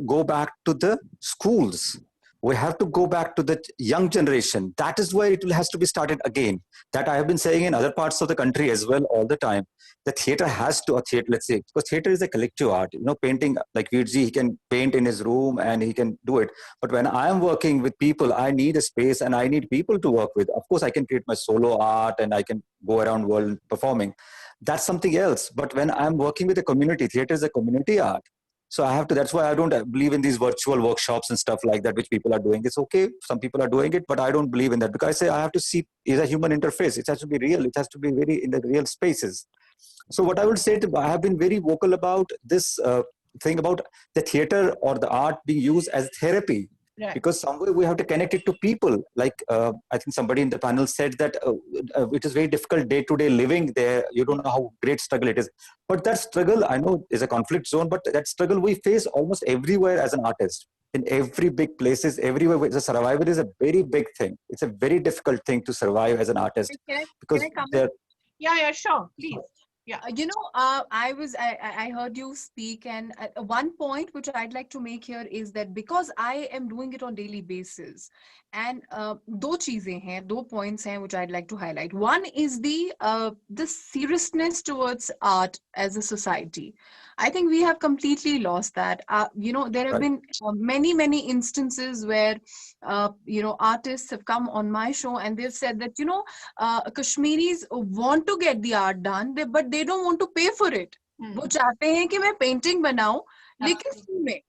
go back to the schools. We have to go back to the young generation. That is where it has to be started again. That I have been saying in other parts of the country as well all the time. The theater has to, let's say, because theater is a collective art. Painting, like Veerji, he can paint in his room and he can do it. But when I am working with people, I need a space and I need people to work with. Of course, I can create my solo art and I can go around world performing. That's something else. But when I'm working with a community, theater is a community art. So I have to, that's why I don't believe in these virtual workshops and stuff like that, which people are doing. It's okay. Some people are doing it, but I don't believe in that because I say I have to see is a human interface. It has to be real. It has to be very in the real spaces. So what I would say, I have been very vocal about this thing about the theater or the art being used as therapy. Right. Because somewhere we have to connect it to people. Like I think somebody in the panel said that it is very difficult day-to-day living there. You don't know how great struggle it is. But that struggle, I know, is a conflict zone, but that struggle we face almost everywhere as an artist. In every big places, everywhere, the survival is a very big thing. It's a very difficult thing to survive as an artist. Can I come in? Yeah, sure, please. Yeah, I heard you speak, and one point which I'd like to make here is that because I am doing it on daily basis, and two points hain which I'd like to highlight. One is the seriousness towards art as a society. I think we have completely lost that. There have been many instances where artists have come on my show and they've said that Kashmiris want to get the art done, but they don't want to pay for it. वो चाहते हैं कि मैं painting बनाऊं, लेकिन free में.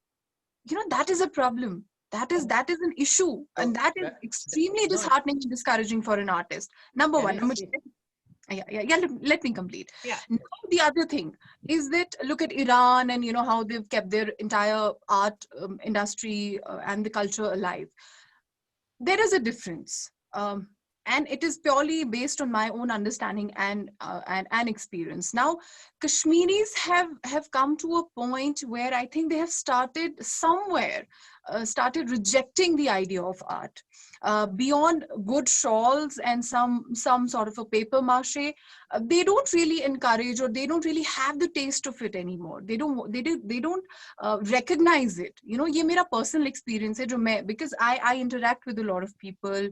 That is a problem. That is an issue, and that is extremely disheartening and discouraging for an artist. Number one. Number two. Let me complete. Yeah. Now, the other thing is that look at Iran and how they've kept their entire art industry and the culture alive. There is a difference, and it is purely based on my own understanding and experience. Now, Kashmiris have come to a point where I think they have started rejecting the idea of art. Beyond good shawls and some sort of a paper mache, they don't really encourage, or they don't really have the taste of it anymore. They don't recognize it. Ye mera personal experience hai, because I interact with a lot of people.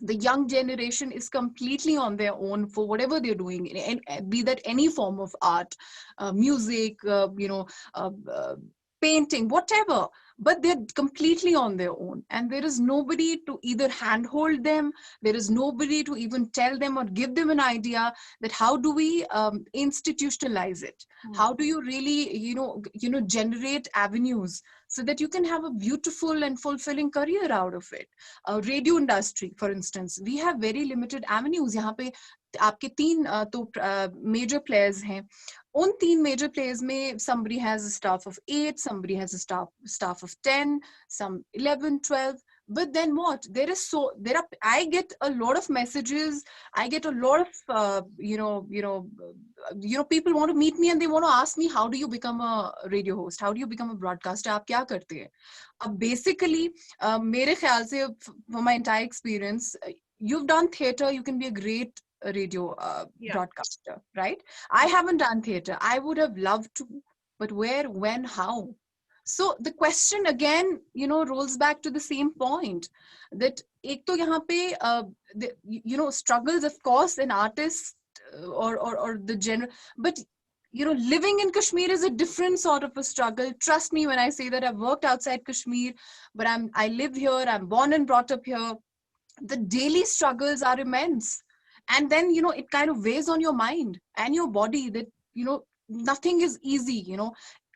The young generation is completely on their own for whatever they're doing, and be that any form of art, music, painting, whatever. But they're completely on their own, and there is nobody to either handhold them. There is nobody to even tell them or give them an idea that how do we institutionalize it? How do you really, generate avenues so that you can have a beautiful and fulfilling career out of it? Radio industry, for instance, we have very limited avenues. यहाँ पे आपके 3 major players हैं. On 3 major players में somebody has a staff of 8, somebody has a staff of 10, some 11, 12. But then what? I get a lot of messages. I get a lot of people want to meet me and they want to ask me, how do you become a radio host? How do you become a broadcaster? आप क्या करते हैं? Basically, मेरे ख्याल से, from my entire experience, you've done theater, you can be a great radio broadcaster, right? I haven't done theater. I would have loved to, but where, when, how? So the question again, rolls back to the same point, that ek to yahan pe, struggles, of course, an artist or the general, but living in Kashmir is a different sort of a struggle. Trust me when I say that. I've worked outside Kashmir, but I live here. I'm born and brought up here. The daily struggles are immense. And then, it kind of weighs on your mind and your body that, nothing is easy,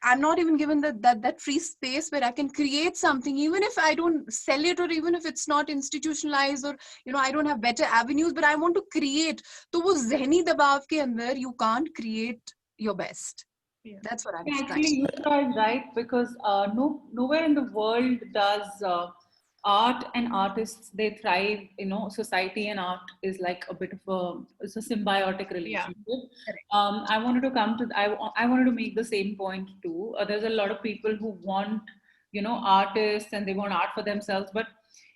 I'm not even given that free space where I can create something, even if I don't sell it, or even if it's not institutionalized, or, I don't have better avenues, but I want to create. So wo zehni dabav ke andar, you can't create your best. Yeah. That's what I'm saying. Actually, you are right, because nowhere in the world does art and artists, they thrive, you know, society and art is like a bit of it's a symbiotic relationship. I wanted to come to, I wanted to make the same point too. There's a lot of people who want, you know, artists and they want art for themselves, but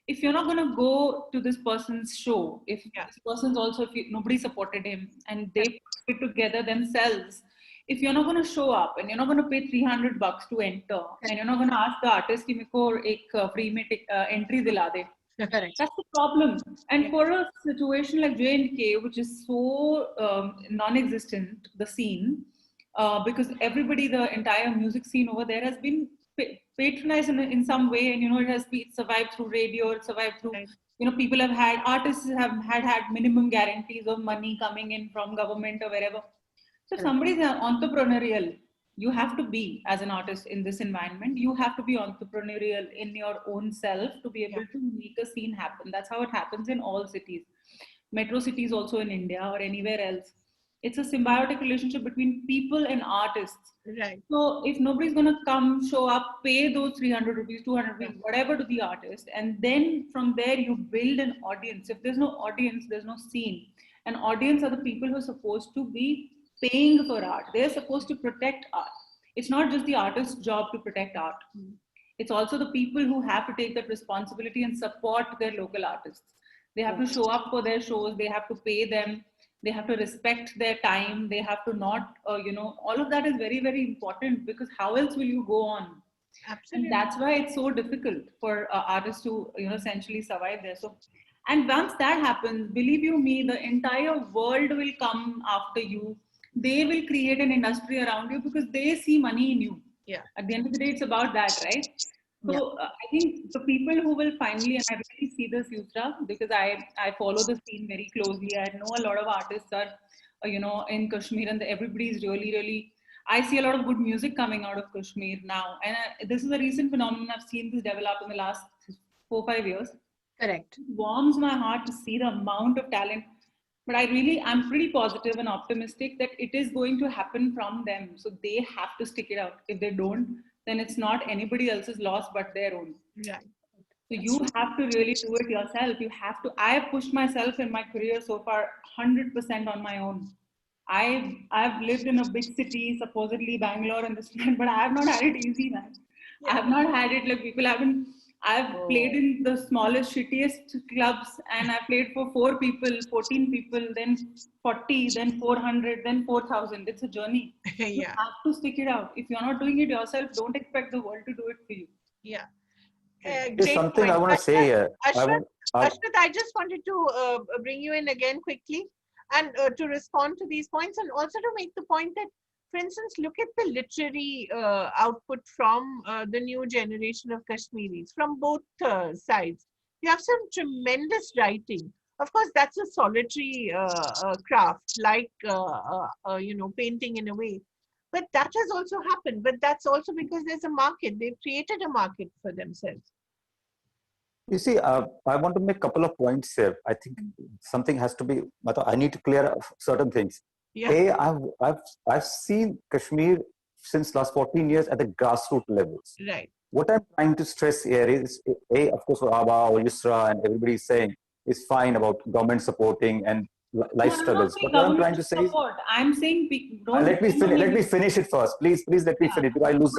if you're not going to go to this person's show, if this person's also, if nobody supported him and they put it together themselves, if you're not going to show up and you're not going to pay $300 to enter, and you're not going to ask the artist ki meko ek free mein entry dila de, that's the problem. And for a situation like J&K, which is so non-existent, the scene, because everybody, the entire music scene over there has been patronized in some way, and you know, it has been survived through radio, it survived through, you know, people have had, artists have had minimum guarantees of money coming in from government or wherever. So if somebody is entrepreneurial, you have to be, as an artist in this environment, you have to be entrepreneurial in your own self to be able to make a scene happen. That's how it happens in all cities. Metro cities also in India or anywhere else. It's a symbiotic relationship between people and artists. Right. So if nobody's going to come, show up, pay those 300 rupees, 200 rupees, whatever to the artist, and then from there you build an audience. If there's no audience, there's no scene. An audience are the people who are supposed to be paying for art. They're supposed to protect art. It's not just the artist's job to protect art. It's also the people who have to take that responsibility and support their local artists. They have to show up for their shows. They have to pay them. They have to respect their time. They have to not, you know, all of that is very, very important, because how else will you go on? Absolutely. And that's why it's so difficult for artists to, you know, essentially survive there. So, and once that happens, believe you me, the entire world will come after you. They will create an industry around you because they see money in you. Yeah. At the end of the day, it's about that, right? So I think the people who will finally, and I really see this, Yusra, because I follow the scene very closely. I know a lot of artists are, you know, in Kashmir, and everybody is really, really, I see a lot of good music coming out of Kashmir now. And this is a recent phenomenon. I've seen this develop in the last 4-5 years. Correct. It warms my heart to see the amount of talent. But I'm pretty positive and optimistic that it is going to happen from them. So they have to stick it out. If they don't, then it's not anybody else's loss but their own. Yeah. So you have to really do it yourself. You have to. I have pushed myself in my career so far 100% on my own. I've lived in a big city, supposedly Bangalore and this, but I have not had it easy, man. I have not had it like people haven't. I've played in the smallest, shittiest clubs, and I played for 4 people, 14 people, then 40, then 400, then 4,000. It's a journey. You have to stick it out. If you're not doing it yourself, don't expect the world to do it for you. Yeah. There's something point. I want to say here. Ashrat, I just wanted to bring you in again quickly and to respond to these points, and also to make the point that, for instance, look at the literary output from the new generation of Kashmiris, from both sides. You have some tremendous writing. Of course, that's a solitary craft, like, you know, painting in a way. But that has also happened. But that's also because there's a market. They've created a market for themselves. You see, I want to make a couple of points here. I think something has to be, I need to clear up certain things. Yeah. I've seen Kashmir since last 14 years at the grassroots levels. Right. What I'm trying to stress here is, of course, what Abha or Yusra and everybody is saying is fine about government supporting and life struggles. But what I'm trying to say is, I'm saying, let me finish it first. Please let me finish, because I lose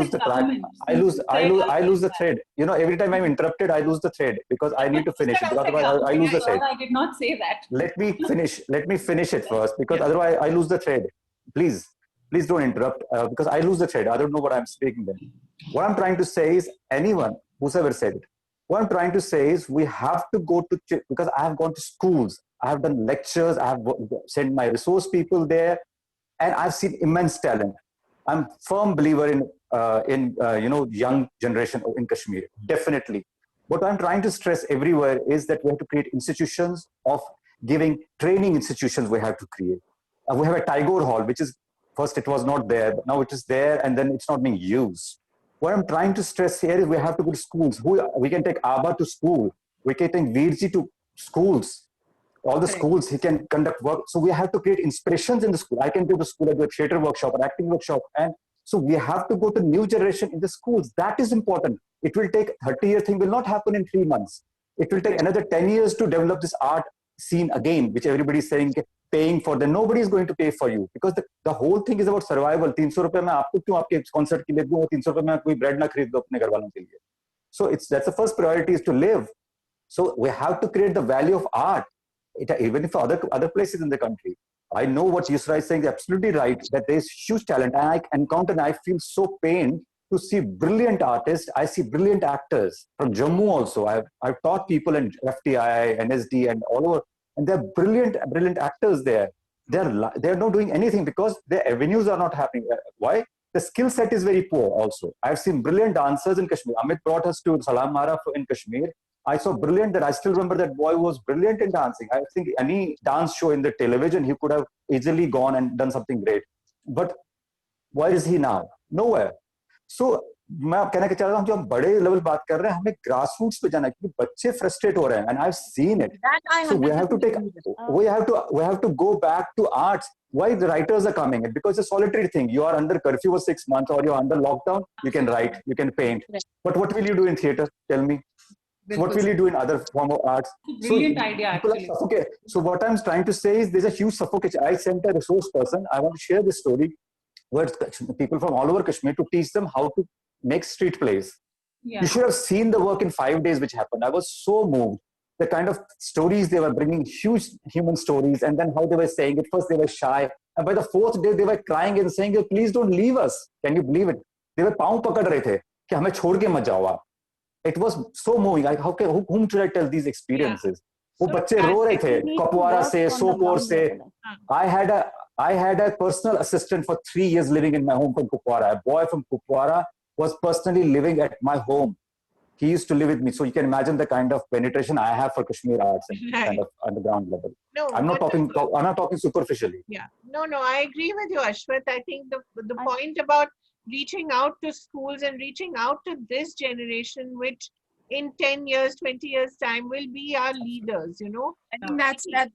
the track. I lose the thread. You know, every time I'm interrupted, I lose the thread because I need to finish it. Otherwise, I lose the thread. I did not say that. Let me finish it first, because otherwise I lose the thread. Please don't interrupt, because I lose the thread. I don't know what I'm speaking then. What I'm trying to say is, anyone who's ever said it, what I'm trying to say is, we have to go to, because I have gone to schools, I have done lectures, I have sent my resource people there, and I've seen immense talent. I'm a firm believer in you know, young generation in Kashmir, definitely. What I'm trying to stress everywhere is that we have to create institutions of giving training institutions. We have to create. We have a Tagore Hall, which is, first it was not there, but now it is there, and then it's not being used. What I'm trying to stress here is we have to go to schools. We can take Abha to school. We can take Veerji to schools. All the schools, he can conduct work. So we have to create inspirations in the school. I can go to school and do a theater workshop or acting workshop. And so we have to go to new generation in the schools. That is important. It will take 30-year thing will not happen in 3 months. It will take another 10 years to develop this art scene again, which everybody is saying paying for. Then nobody is going to pay for you because the whole thing is about survival. 300 रुपए मैं आपको क्यों आपके concert के लिए दूँ? 300 रुपए मैं कोई bread ना खरीद दो अपने घर वालों के लिए. So that's the first priority is to live. So we have to create the value of art, even for other places in the country. I know what Yusra is saying, absolutely right, that there is huge talent. And I encounter and I feel so pained to see brilliant artists. I see brilliant actors from Jammu also. I've taught people in FTI, NSD and all over, and they're brilliant actors there. They're not doing anything because their avenues are not happening. Why? The skill set is very poor also. I've seen brilliant dancers in Kashmir. Amit brought us to Salam Mara in Kashmir. I saw brilliant that I still remember that boy was brilliant in dancing. I think any dance show in the television, he could have easily gone and done something great. But where is he now? Nowhere. So मैं कहना चाह रहा हूँ जो हम बड़े level बात कर रहे हैं हमें ग्रासरूट्स पे जाना है क्योंकि बच्चे फ्रस्ट्रेट हो रहे हैं and I've seen it. So we have to go back to arts. Why the writers are coming? Because it's a solitary thing. You are under curfew for 6 months or you're under lockdown. You can write, you can paint. But what will you do in theater? Tell me. What will you do in other form of arts? Brilliant idea, actually. Okay. So what I'm trying to say is there's a huge suffocation. I sent a resource person. I want to share this story where people from all over Kashmir to teach them how to make street plays. Yeah. You should have seen the work in 5 days which happened. I was so moved. The kind of stories they were bringing, huge human stories, and then how they were saying it. First they were shy. And by the 4th day, they were crying and saying, please don't leave us. Can you believe it? They were पाँव पकड़ रहे थे कि हमें छोड़ के मत जाओ आप. It was so moving. Whom should I tell these experiences? वो बच्चे रो रहे थे कपवारा से, सोपोर से. I had a personal assistant for 3 years living in my home from Kupwara. A boy from Kupwara was personally living at my home. He used to live with me. So you can imagine the kind of penetration I have for Kashmir arts and kind of underground level. No, I'm not talking superficially. Yeah. No, I agree with you, Ashwath. I think the point about reaching out to schools and reaching out to this generation, which in 10 years, 20 years time will be our leaders, you know. I think that's a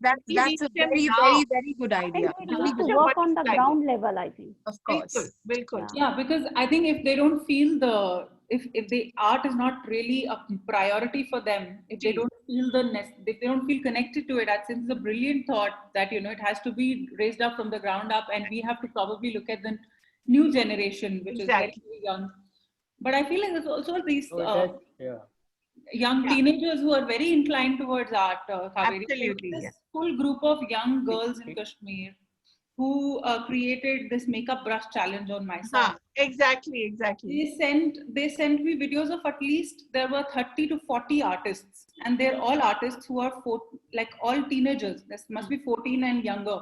very good idea. We need to work on the ground level, I think. Of course. Bilkul. Yeah, because I think if they don't feel if the art is not really a priority for them, if they don't feel if they don't feel connected to it, I think it's a brilliant thought that, you know, it has to be raised up from the ground up, and we have to probably look at the new generation, which is very, very young. But I feel like there's also these young teenagers who are very inclined towards art. Absolutely. This full group of young girls in Kashmir who created this makeup brush challenge on my site. Exactly. They sent me videos of at least there were 30 to 40 artists, and they're all artists who are all teenagers. There must be 14 and younger,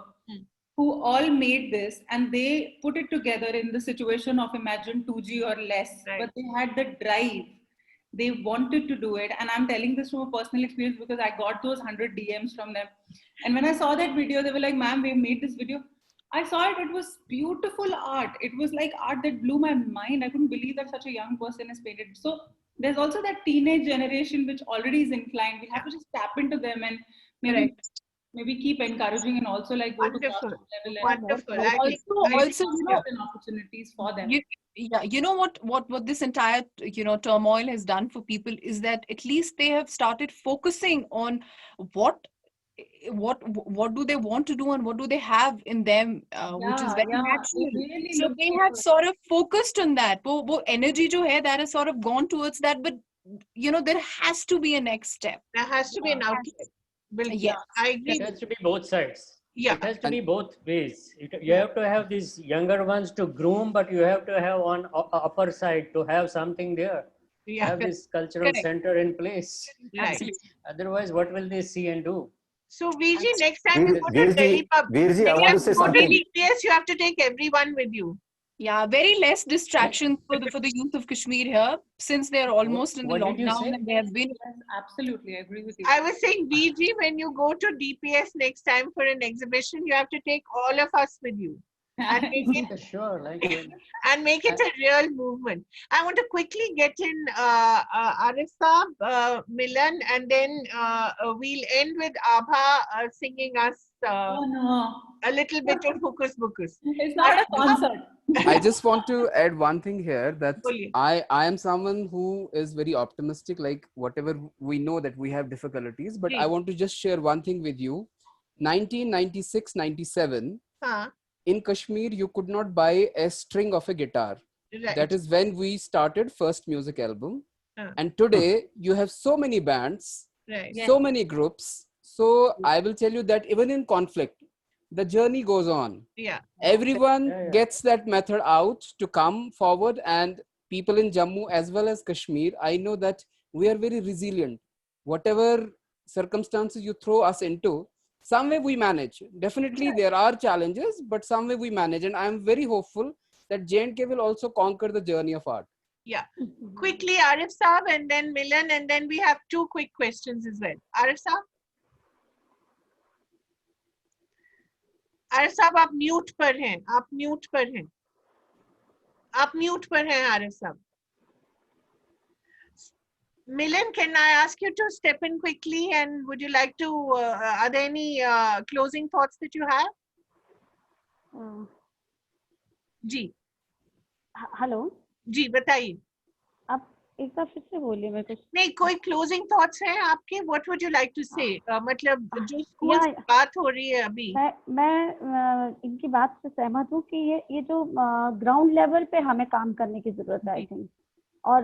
who all made this, and they put it together in the situation of imagine 2G or less, but they had the drive. They wanted to do it, and I'm telling this from a personal experience because I got those 100 DMs from them. And when I saw that video, they were like, "Ma'am, we made this video." I saw it. It was beautiful art. It was like art that blew my mind. I couldn't believe that such a young person has painted. So there's also that teenage generation which already is inclined. We have to just tap into them and maybe keep encouraging and also like go to level and also opportunities for them. You know what this entire turmoil has done for people is that at least they have started focusing on what do they want to do and what do they have in them, which is very natural. Really, so they have sort of focused on that. Wo energy jo hai, that has sort of gone towards that. But there has to be a next step. There has to be an outlet. Yes, I agree. It has to be both sides. Yeah. It has to be both ways. You have to have these younger ones to groom, but you have to have on upper side to have something there. Have this cultural center in place. Otherwise, what will they see and do? So, VG, next time you go to Delhi Pub, Virji, I want to say something. DPS, you have to take everyone with you. Yeah, very less distractions for the youth of Kashmir here, since they're almost in the lockdown and they have been. Yes, absolutely, I agree with you. I was saying, VG, when you go to DPS next time for an exhibition, you have to take all of us with you. And make it, and make it a real movement. I want to quickly get in Arif Saab, Milan, and then we'll end with Abha singing us Oh no. a little bit of hocus pocus. It's not a concert. I just want to add one thing here, that Boliye. I am someone who is very optimistic. Like whatever we know that we have difficulties, but Ji. I want to just share one thing with you. 1996-97, Huh. in Kashmir, you could not buy a string of a guitar. Right. That is when we started first music album. Huh. And today you have so many bands, Right. Yes. so many groups. So I will tell you that even in conflict, the journey goes on. Yeah. Everyone Yeah, yeah. gets that method out to come forward, and people in Jammu as well as Kashmir, I know that we are very resilient. Whatever circumstances you throw us into, some way we manage. Definitely there are challenges, but some way we manage. And I am very hopeful that J&K will also conquer the journey of art. Yeah. Quickly, Arif Saab, and then Milan, and then we have 2 quick questions as well. Arif Saab? Arif साहब आप mute पर हैं, आप mute पर हैं, आप mute पर हैं आरिफ साहब. Milan, can I ask you to step in quickly, and would you like to, are there any closing thoughts that you have? जी. हेलो जी बताइए. आप एक बार फिर से बोलिए मेरे को. नहीं, कोई क्लोजिंग थॉट्स हैं आपके? What would you like to say? मतलब जो स्कूल या- की बात हो रही है अभी. मैं इनकी बात से सहमत हूँ कि ये जो ग्राउंड लेवल पे हमें काम करने की जरूरत है, आई थिंक. और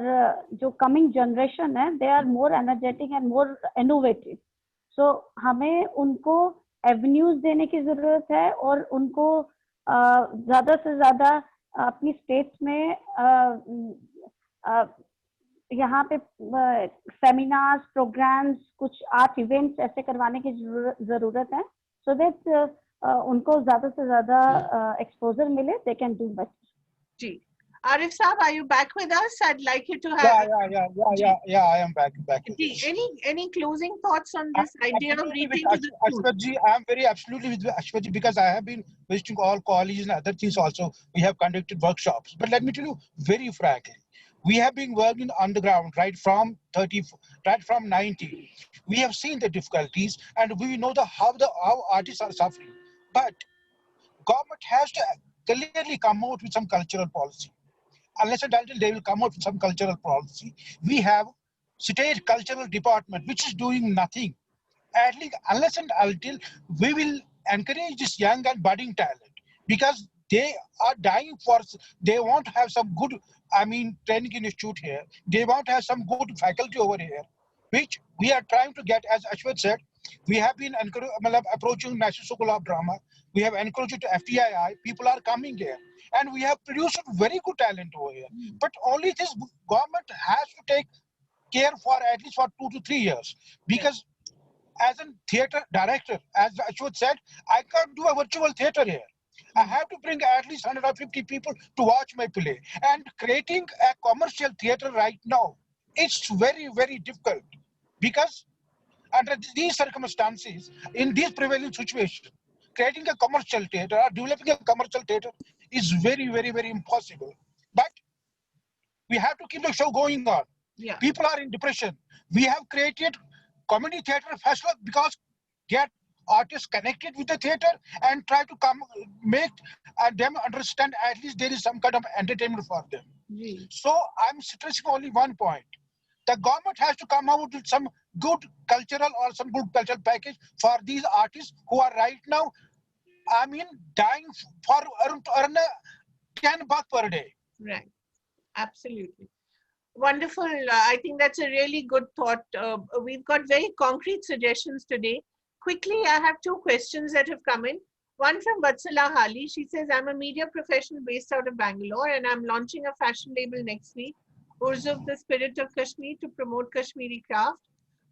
जो कमिंग जनरेशन है, they are more energetic and more innovative. So हमें उनको एवेन्यूज देने की जरूरत है, और उनको ज्यादा से ज्यादा अपनी स्टेट्स में यहाँ पे सेमिनार्स, प्रोग्राम्स, कुछ आर्ट इवेंट्स ऐसे करवाने की जरूरत है, सो दैट उनको ज्यादा से ज्यादा एक्सपोजर मिले, दे कैन डू बेटर. जी. Arif Saab, are you back with us? I'd like you to have. Yeah. I am back. Ji, any closing thoughts on this idea of reaching to the school? Ashwatji, I am very absolutely with Ashwatji, because I have been visiting all colleges and other things also. We have conducted workshops. But let me tell you very frankly, we have been working on the ground right from 90. We have seen the difficulties, and we know how artists are suffering. But government has to clearly come out with some cultural policy. Unless and until they will come out with some cultural policy, we have state cultural department which is doing nothing. At least unless and until we will encourage this young and budding talent, because they are dying for, they want to have some good, training institute here. They want to have some good faculty over here, which we are trying to get. As Ashwat said, we have been approaching National School of Drama. We have encouraged to FTII. People are coming here, and we have produced very good talent over here. But only this government has to take care for at least for 2 to 3 years, because as a theatre director, as Ashwat said, I can't do a virtual theatre here. I have to bring at least 150 people to watch my play. And creating a commercial theatre right now, it's very, very difficult, because under these circumstances, in this prevailing situation, creating a commercial theatre or developing a commercial theatre is very, very, very impossible. But we have to keep the show going on. Yeah. People are in depression. We have created community theatre festival because get artists connected with the theatre and try to make them understand at least there is some kind of entertainment for them. So I'm stressing only one point. The government has to come out with some good cultural or some good cultural package for these artists who are right now, dying for earn $10 per day. Right. Absolutely. Wonderful. I think that's a really good thought. We've got very concrete suggestions today. Quickly, I have 2 questions that have come in. One from Vatsala Hali. She says, I'm a media professional based out of Bangalore, and I'm launching a fashion label next week, Urzuf, the Spirit of Kashmir, to promote Kashmiri craft.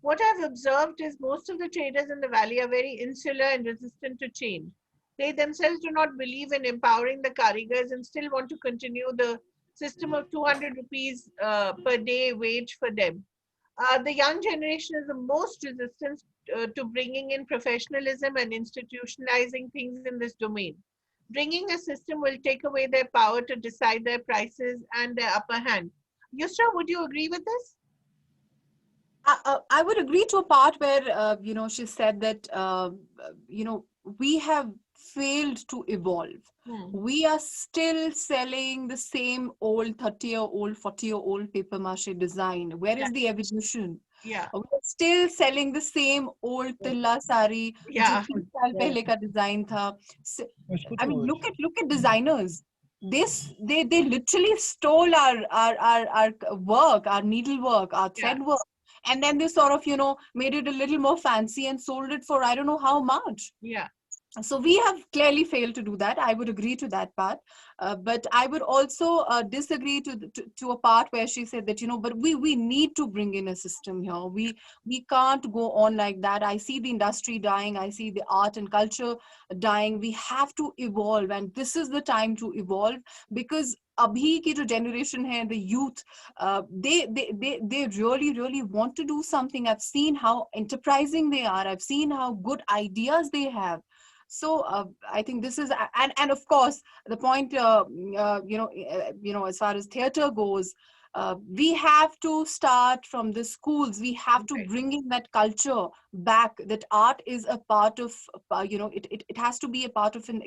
What I've observed is most of the traders in the valley are very insular and resistant to change. They themselves do not believe in empowering the karigars and still want to continue the system of 200 rupees per day wage for them. The young generation is the most resistant to bringing in professionalism and institutionalizing things in this domain. Bringing a system will take away their power to decide their prices and their upper hand. Yusra, would you agree with this? I would agree to a part where, she said that, we have failed to evolve. We are still selling the same old 30-year-old, 40-year-old paper mache design. Where is the evolution? Yeah. We're still selling the same old tilla sari, Yeah. jo 30 saal pehle ka design tha. I mean, look at designers. They literally stole our work, our needlework, our thread work, and then they sort of made it a little more fancy and sold it for I don't know how much. Yeah. So we have clearly failed to do that. I would agree to that part, but I would also disagree to a part where she said that but we need to bring in a system here. We can't go on like that. I see the industry dying. I see the art and culture dying. We have to evolve, and this is the time to evolve, because abhi ki jo generation hai, the youth, they really want to do something. I've seen how enterprising they are. I've seen how good ideas they have. So I think this is, and of course the point, as far as theater goes, we have to start from the schools. We have to bring in that culture back, that art is a part of, it has to be a part of an,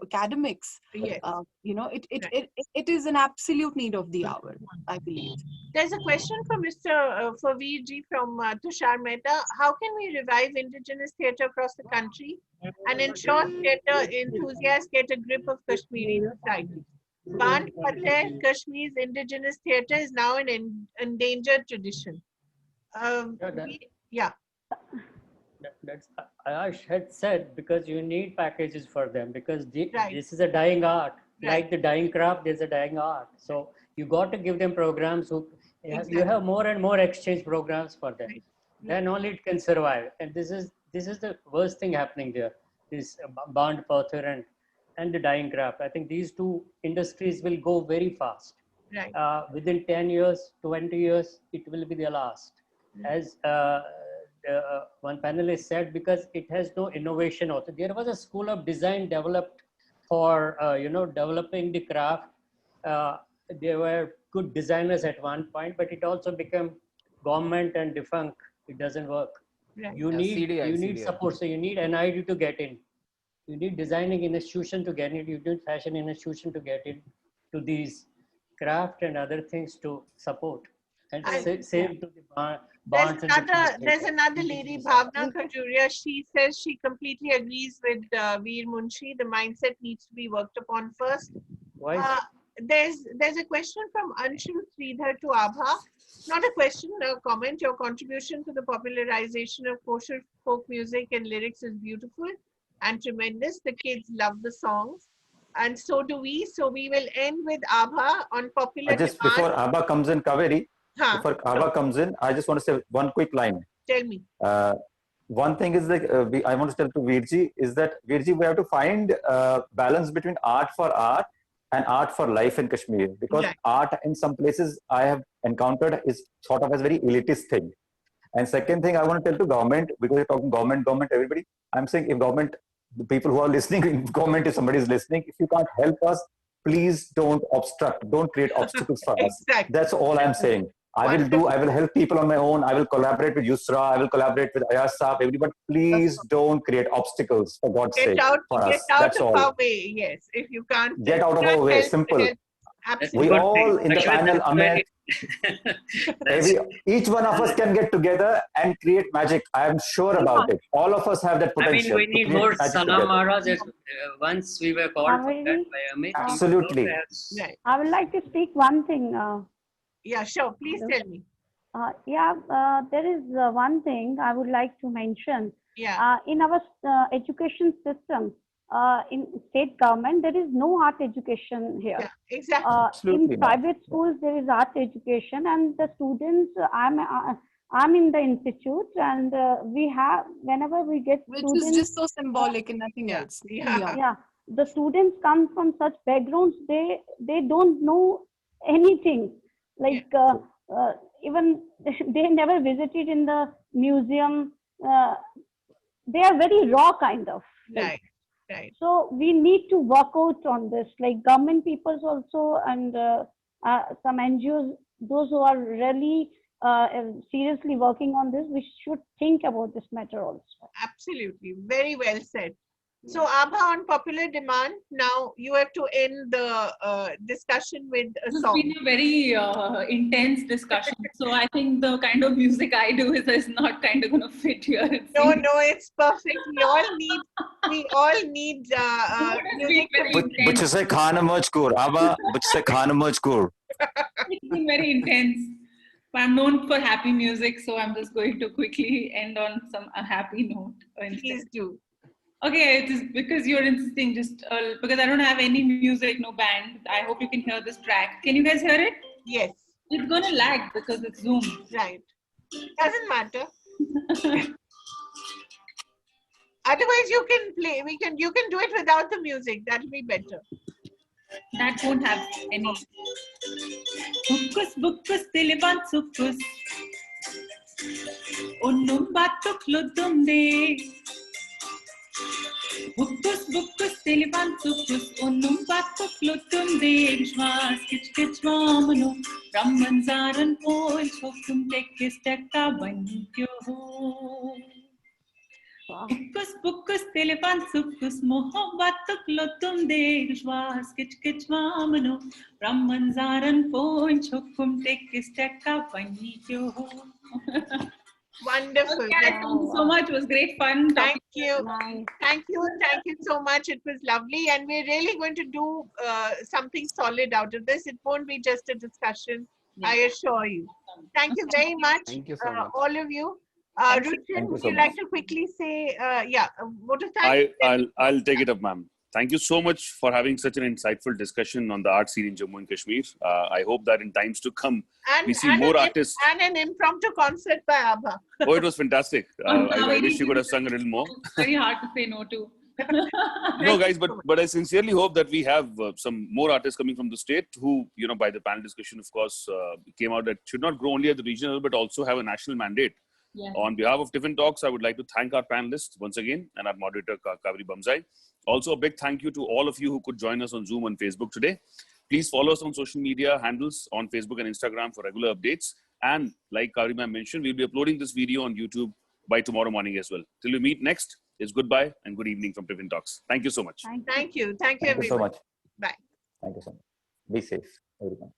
academics. Yes. It is an absolute need of the hour, I believe. There's a question from Mr. Faveer from Tushar Mehta. How can we revive indigenous theatre across the country and ensure theatre enthusiasts get a grip of Kashmiri society? Band Pateh, Kashmir's indigenous theatre, is now an endangered tradition. That's Ayash had said, because you need packages for them, because this is a dying art. Like the dying craft, there's a dying art. So you got to give them programs. You have more and more exchange programs for them. Then only it can survive. And this is the worst thing happening there. This Band Pather and the dying craft. I think these two industries will go very fast. Right. Within 10 years, 20 years, it will be the last. As one panelist said, because it has no innovation also. There was a school of design developed for, developing the craft. There were good designers at one point, but it also became government and defunct. It doesn't work. Right. You need support. So you need NID to get in. You need designing institution to get in. You need fashion institution to get in to these craft and other things to support and save to the bonds. There's another lady, Bhavna Khajuria. She says she completely agrees with Veer Munshi. The mindset needs to be worked upon first. Why? There's a question from Anshu Sridhar to Abha. Not a question, a comment. Your contribution to the popularization of kosher folk music and lyrics is beautiful and tremendous. The kids love the songs, and so do we. So we will end with Abha on popular Just before Abha comes in, Kaveri, before Abha comes in, I just want to say one quick line. Tell me. One thing is that I want to tell to Veerji is that Veerji, we have to find balance between art for art and art for life in Kashmir, because art in some places I have encountered is thought of as very elitist thing. And second thing I want to tell to government, because you're talking government, everybody, I'm saying if government, the people who are listening, if government, if somebody is listening, if you can't help us, please don't obstruct, don't create obstacles for us. That's all I'm saying. I will help people on my own. I will collaborate with Yusra. I will collaborate with Ayaz Saab, everybody, but please don't create obstacles for God's sake for us. That's all. Get out of our way, yes. If you can't. Get out of our way, simple. We all in the panel, Amit, each one of us can get together and create magic. I am sure about it. All of us have that potential. I mean, we need more Salam Maharaj. Once we were called for that by Amit. Absolutely. I would like to speak one thing. Yeah, sure. Please tell me. There is one thing I would like to mention. Yeah. In our education system, in state government, there is no art education here. Yeah, exactly. In private schools, there is art education, and the students. I'm in the institute, and we have, whenever we get students, which is just so symbolic and nothing else. Yeah. The students come from such backgrounds. They don't know anything. Like even they never visited in the museum. They are very raw kind of. Right. So we need to work out on this, like government peoples also, and some NGOs, those who are really seriously working on this, we should think about this matter also. Absolutely. Very well said. So, Abha, on popular demand, now you have to end the discussion with a It's song. been a very intense discussion. So I think the kind of music I do is not kind of going to fit here. No, it's perfect. We all need music. Which is a khana majkur. Abba, which is a khana majkur. It's been very intense. I'm known for happy music, so I'm just going to quickly end on a happy note. Please do. Okay, it is because you're insisting, just because I don't have any music, no band. I hope you can hear this track. Can you guys hear it? Yes. It's gonna lag because it's Zoom. Right. Doesn't matter. Otherwise, you can play. You can do it without the music. That'll be better. That won't have any. Bukus bukus tiliban sukus. Unnum batuk ludum de. Bukus bukus tiliban sukus. Unnum batuk ludum de. Gishwas kich kich mamano. Ramman zaran pol chokum tekis tekka banyukyo. Bukus bukus tiliban sukus. Mohabbatuk ludum de. Gishwas kich kich mamano. Ramman zaran pol chokum tekis tekka banyukyo. Wonderful. Okay, thank you so much. It was great fun. Thank you. Thank you so much. It was lovely. And we're really going to do something solid out of this. It won't be just a discussion, I assure you. Thank you very much, Thank you so much. all of you. Ruchin, would you like to quickly say, vote of thanks? I'll take it up, ma'am. Thank you so much for having such an insightful discussion on the art scene in Jammu and Kashmir. I hope that in times to come, we see more artists. And an impromptu concert by Abha. Oh, it was fantastic. I wish you could have sung a little more. It's very hard to say no to. No, guys, but I sincerely hope that we have some more artists coming from the state who, by the panel discussion, of course, came out that should not grow only at the regional, but also have a national mandate. Yes. On behalf of Tiffin Talks, I would like to thank our panelists once again and our moderator, Kaveri Bamzai. Also, a big thank you to all of you who could join us on Zoom and Facebook today. Please follow us on social media handles on Facebook and Instagram for regular updates. And like Kaveri ma'am mentioned, we'll be uploading this video on YouTube by tomorrow morning as well. Till we meet next, it's goodbye and good evening from Tiffin Talks. Thank you so much. Thank you. Thank you, Thank you so everyone. much. Bye. Thank you so much. Be safe, everyone.